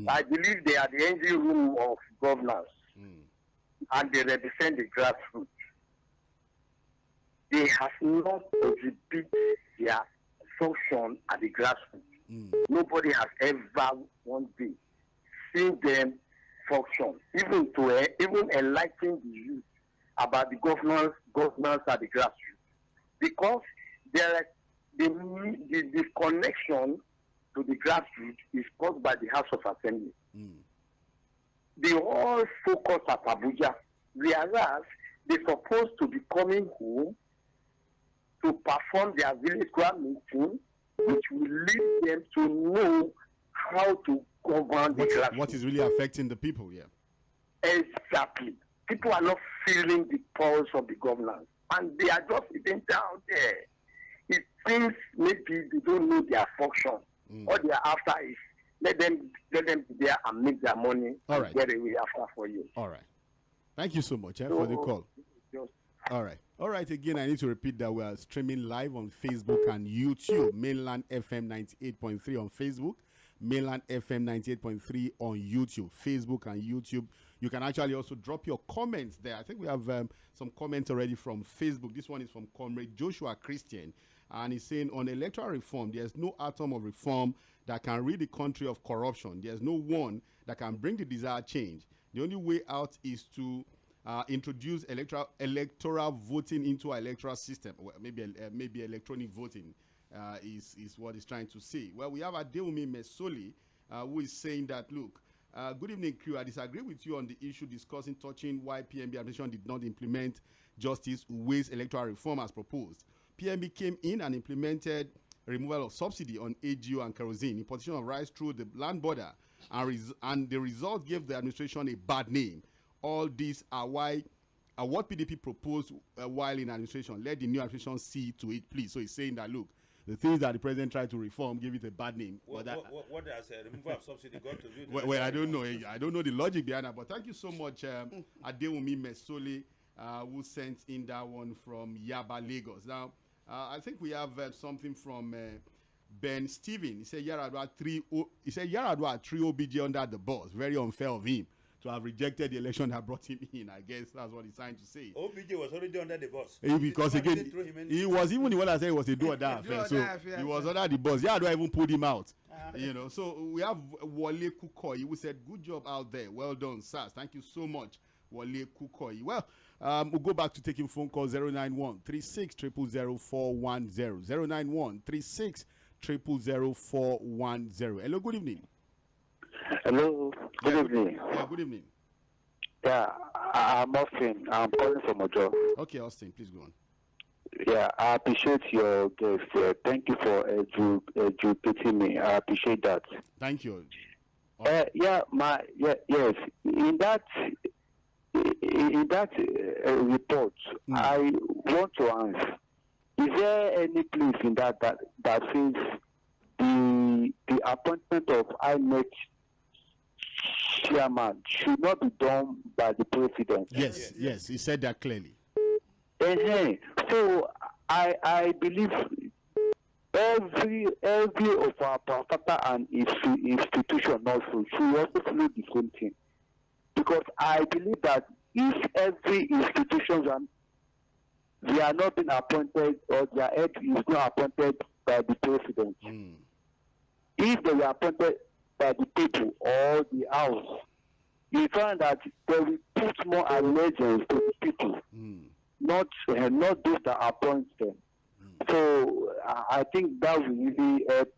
I believe they are the engine room of governance, and they represent the grassroots. They have not exhibited their function at the grassroots. Nobody has ever one day seen them function, even enlighten the youth about the governance at the grassroots. because the connection to the grassroots is caused by the House of Assembly. They all focus at Abuja, whereas they're supposed to be coming home to perform their village ground meeting, which will lead them to know how to govern the grassroots. What is really affecting the people, yeah. Exactly. People are not feeling the pulse of the governance, and they are just sitting down there. It seems maybe they don't know their function. All they are after is let them be there and make their money and get away after for you. All right. Thank you so much for the call. All right. All right. Again, I need to repeat that we are streaming live on Facebook and YouTube. Mainland FM 98.3 on Facebook. Mainland FM 98.3 on YouTube. Facebook and YouTube. You can actually also drop your comments there. I think we have some comments already from Facebook. This one is from Comrade Joshua Christian. And he's saying on electoral reform, there's no atom of reform that can rid the country of corruption. There's no one that can bring the desired change. The only way out is to introduce electoral voting into our electoral system. Well, maybe electronic voting is what he's trying to say. Well, we have Adewumi Mesoli who is saying that, look, good evening, crew. I disagree with you on the issue discussing touching why PMB administration did not implement Justice Uwais electoral reform as proposed. PMB came in and implemented removal of subsidy on AGO and kerosene, importation of rice through the land border, and the result gave the administration a bad name. All these are what PDP proposed while in administration. Let the new administration see to it, please. So he's saying that, look, the things that the president tried to reform gave it a bad name. What does removal of subsidy got to do? Well, I don't know. I don't know the logic behind that. But thank you so much, Adewumi Mesoli, who sent in that one from Yaba, Lagos. Now, I think we have something from Ben Steven. He said Yaradua 3 OBJ under the boss. Very unfair of him to have rejected the election that brought him in. I guess that's what he's trying to say. OBJ was already under the boss. Because again, he was even the one that said it was a do or die affair. So he was under the boss. Yaradua even pulled him out. So we have Wale Kukoyi who said, good job out there. Well done, SARS. Thank you so much, Wale Kukoyi. Well, we'll go back to taking phone call 091-36000410. 091-36000410. Hello, good evening. Hello, good evening. Yeah, good evening. Yeah, I'm Austin. I'm calling from Ojo. Okay, Austin, please go on. Yeah, I appreciate your guest. Thank you for educating me. I appreciate that. Thank you. Yes. In that report, I want to ask: is there any place in that says the appointment of INEC chairman should not be done by the president? Yes, he said that clearly. So I believe every of our professor and institution also should also follow the same thing, because I believe that if every institution they are not being appointed or their head is not appointed by the president, if they were appointed by the people or the house, you find that they will put more allegiance to the people, not those that appoint them. So I think that will really help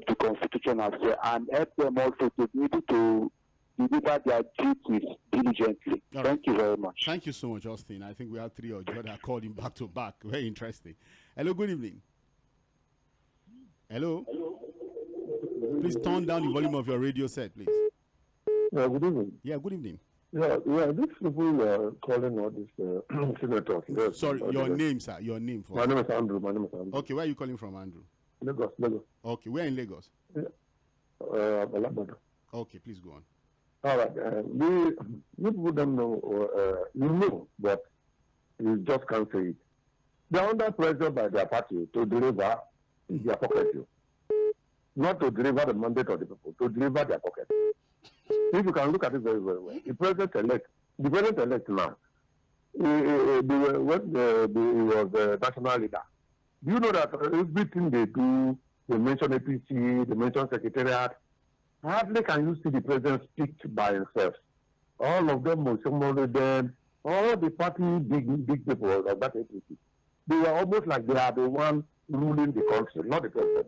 the constitution as well, and help them also to be able to deliver their duties diligently. Thank you very much. Thank you so much, Austin. I think we have three or four that called him back to back. Very interesting. Hello, good evening. Hello. Please turn down the volume of your radio set, please. Yeah, good evening. Yeah, good evening. Yeah, these people calling all these senators. Yes, sorry, your name, sir. Your name. My name is Andrew. Okay, where are you calling from, Andrew? Lagos. Okay, where in Lagos? Alabama. Okay, please go on. All right. You people don't know, you know, but you just can't say it. They are under pressure by their party to deliver their pocket. Not to deliver the mandate of the people, to deliver their pocket. If you can look at it very, very well, the president-elect now, he was the national leader. Do you know that everything they do, they mention APC, they mention secretariat, hardly can you see the president speak by himself. All of them, some of them, all the party big people of that APC. they were almost like they are the one ruling the country, not the president.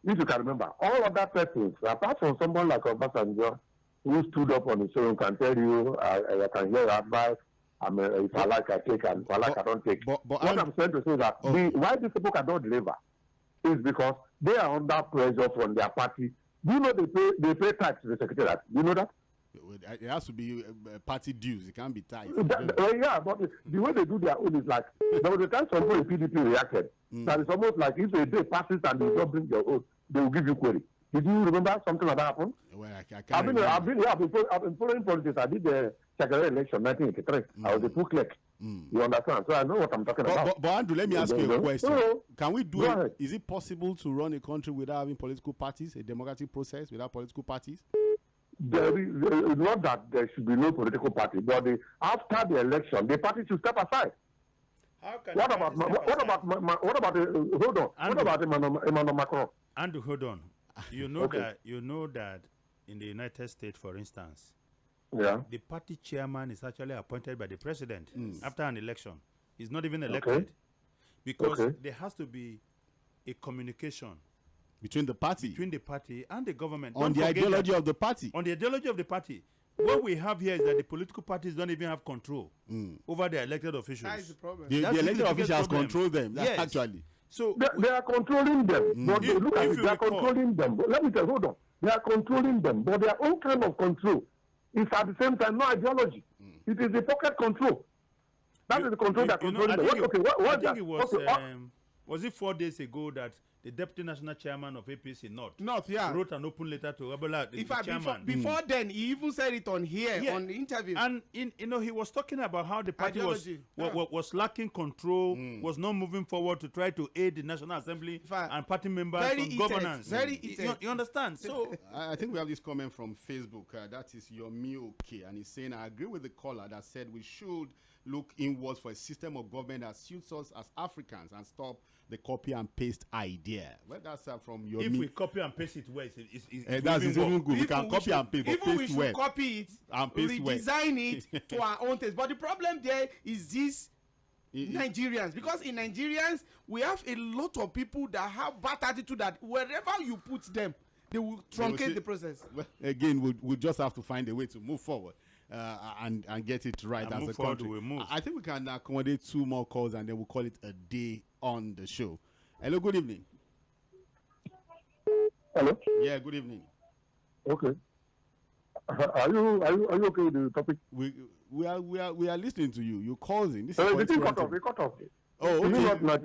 If you can remember, all other persons, apart from someone like Obasanjo, who stood up on his own, can tell you, I can hear advice. If I like, I take, and if I like, I don't take. But what I'm trying to say is that why these people cannot deliver is because they are under pressure from their party. Do you know they pay tax to the secretariat? Do you know that? It has to be party dues. It can't be tied. Yeah, but the way they do their own is like, there was a time some people in PDP reacted. That is almost like if a day passes and you don't bring your own, they will give you query. Did you remember something like that happened? Well, I can't I've been following politics. I did the secretary election 1983. I was a full clerk. You understand? So I know what I'm talking about. But Andrew, let me ask you a question. Can we do it? Is it possible to run a country without having political parties, a democratic process without political parties? There is not that there should be no political party, but after the election, the party should step aside. What about Emmanuel Macron? Andrew, hold on. You know that in the United States, for instance, the party chairman is actually appointed by the president after an election. He's not even elected because there has to be a communication between the party and the government on the ideology of the party. On the ideology of the party. What we have here is that the political parties don't even have control over their elected officials. That is the problem. The elected officials control them. Yes. Actually. So they are controlling them. But look at it, they are controlling them. But let me tell you, hold on. They are controlling them, but their own kind of control is at the same time no ideology. It is the pocket control. That is the control that controls them. I think it was. Was it 4 days ago that the deputy national chairman of APC North wrote an open letter to Ebola, the chairman? Before then, he even said it on here on the interview. And he was talking about how the party was lacking control, was not moving forward to try to aid the National Assembly and party members on governance. You understand? So I think we have this comment from Facebook. That is Yomi OK, and he's saying, I agree with the caller that said we should look inwards for a system of government that suits us as Africans and stop the copy and paste idea. Well, that's from your. If we copy and paste it well, that's even good. We can copy and paste, but even paste we should well. copy it and paste redesign it to our own taste. But the problem there is this Nigerians, because in Nigerians we have a lot of people that have bad attitude that wherever you put them, they will truncate the process. Well, again, we'll just have to find a way to move forward. And get it right as a country. I think we can accommodate 2 more calls and then we'll call it a day on the show. Hello, good evening. Hello. Yeah, good evening. Okay. Are you okay with the topic? We are listening to you. You're causing this. We cut off. Oh, okay. Not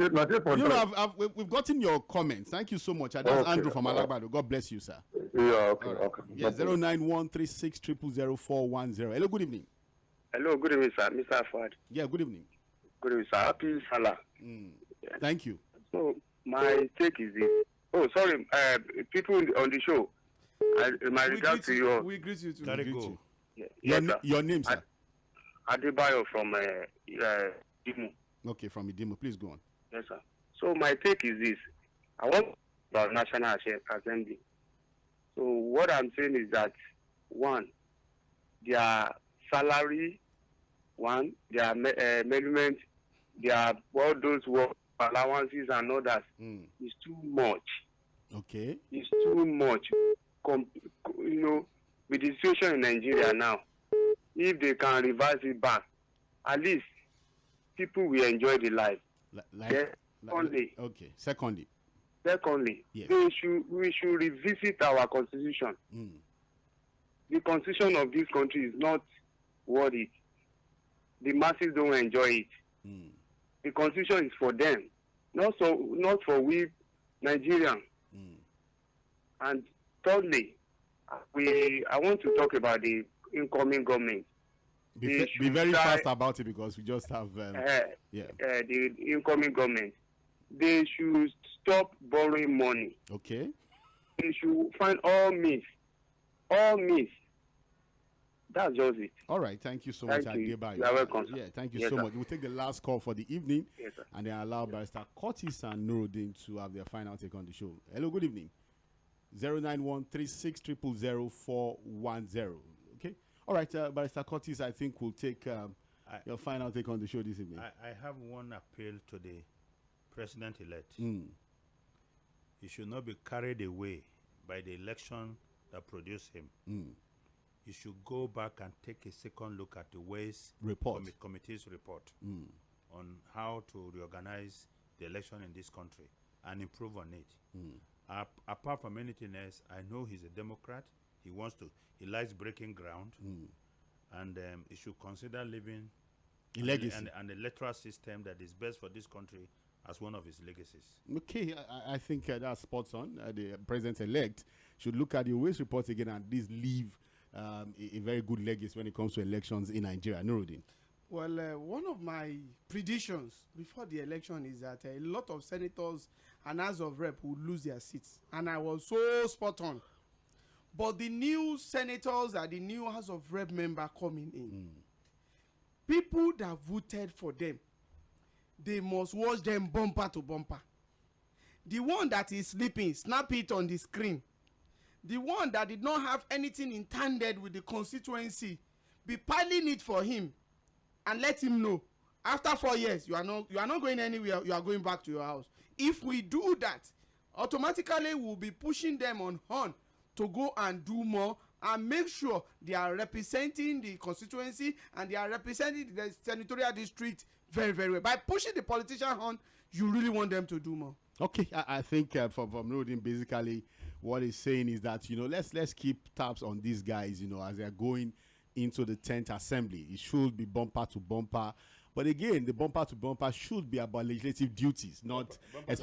we've gotten your comments. Thank you so much. That's Andrew from Adegbenro. God bless you, sir. Yeah, okay. Yeah, 09136000410. Hello, good evening. Hello, good evening, sir. Mr. Fuhad. Yeah, good evening. Good evening, sir. Happy Salah. Yeah. Thank you. So, my take is this. Oh, sorry, people on the show. My regards to you. We greet you too. Go. Yeah, your name, sir? Adebayo from Idimo. Okay, from Idimo. Please go on. Yes, sir. So, my take is this. I want about National Assembly. So, what I'm saying is that, one, their salary, their emolument, their all those work allowances and others is too much. Okay. It's too much. With the situation in Nigeria now, if they can revise it back, at least people will enjoy the life. Secondly, yes. We should revisit our constitution. The constitution of this country is not worth it. The masses don't enjoy it. The constitution is for them, not for we Nigerians. And thirdly, I want to talk about the incoming government. Be very fast about it because we just have the incoming government. They should stop borrowing money. Okay. They should find all means. That's just it. All right. Thank you so much, Adigba. You are welcome, sir. Yeah, thank you so much. We'll take the last call for the evening. Yes, sir. And then allow Barrister Kurtis and Nurudeen to have their final take on the show. Hello, good evening. 09136000410. Okay. All right, Barrister Kurtis, I think we'll take your final take on the show this evening. I have one appeal to the president-elect. He should not be carried away by the election that produced him. He should go back and take a second look at the Uwais committee's report on how to reorganize the election in this country and improve on it. Apart from anything else, I know he's a Democrat. He likes breaking ground, and he should consider living an electoral system that is best for this country as one of his legacies. Okay, I think that's spot on. The president-elect should look at the Uwais report again and at least leave a very good legacy when it comes to elections in Nigeria. Nurudeen. Well, one of my predictions before the election is that a lot of senators and House of Rep will lose their seats. And I was so spot on. But the new senators and the new House of Rep member coming in, people that voted for them, they must watch them bumper to bumper. The one that is sleeping, snap it on the screen. The one that did not have anything intended with the constituency, be piling it for him and let him know. After 4 years, you are not going anywhere. You are going back to your house. If we do that, automatically we'll be pushing them on to go and do more and make sure they are representing the constituency and they are representing the senatorial district very, very well. By pushing the politician on, you really want them to do more. Okay, I think from Nurudeen, basically what he's saying is that, let's keep tabs on these guys, as they're going into the 10th assembly. It should be bumper to bumper. But again, the bumper to bumper should be about legislative duties, not not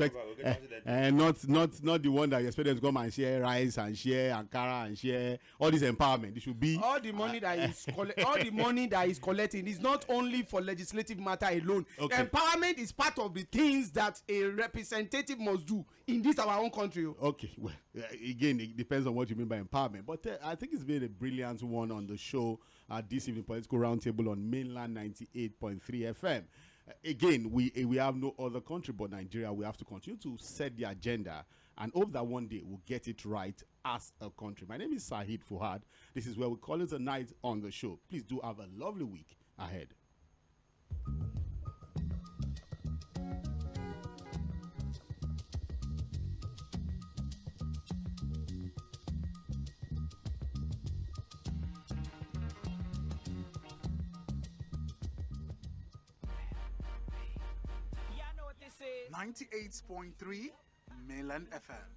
the one that you expect them to come and share rice and share Ankara and share all this empowerment. It should be all the money all the money that is collecting is not only for legislative matter alone. Okay. Empowerment is part of the things that a representative must do in this our own country. Okay, well, again, it depends on what you mean by empowerment. But I think it's been a brilliant one on the show this evening, Political Roundtable on Mainland 98.3 FM. Again, we have no other country but Nigeria. We have to continue to set the agenda and hope that one day we'll get it right as a country. My name is Saheed Fuhad. This is where we call it a night on the show. Please do have a lovely week ahead. Yeah, 98.3 Mainland FM.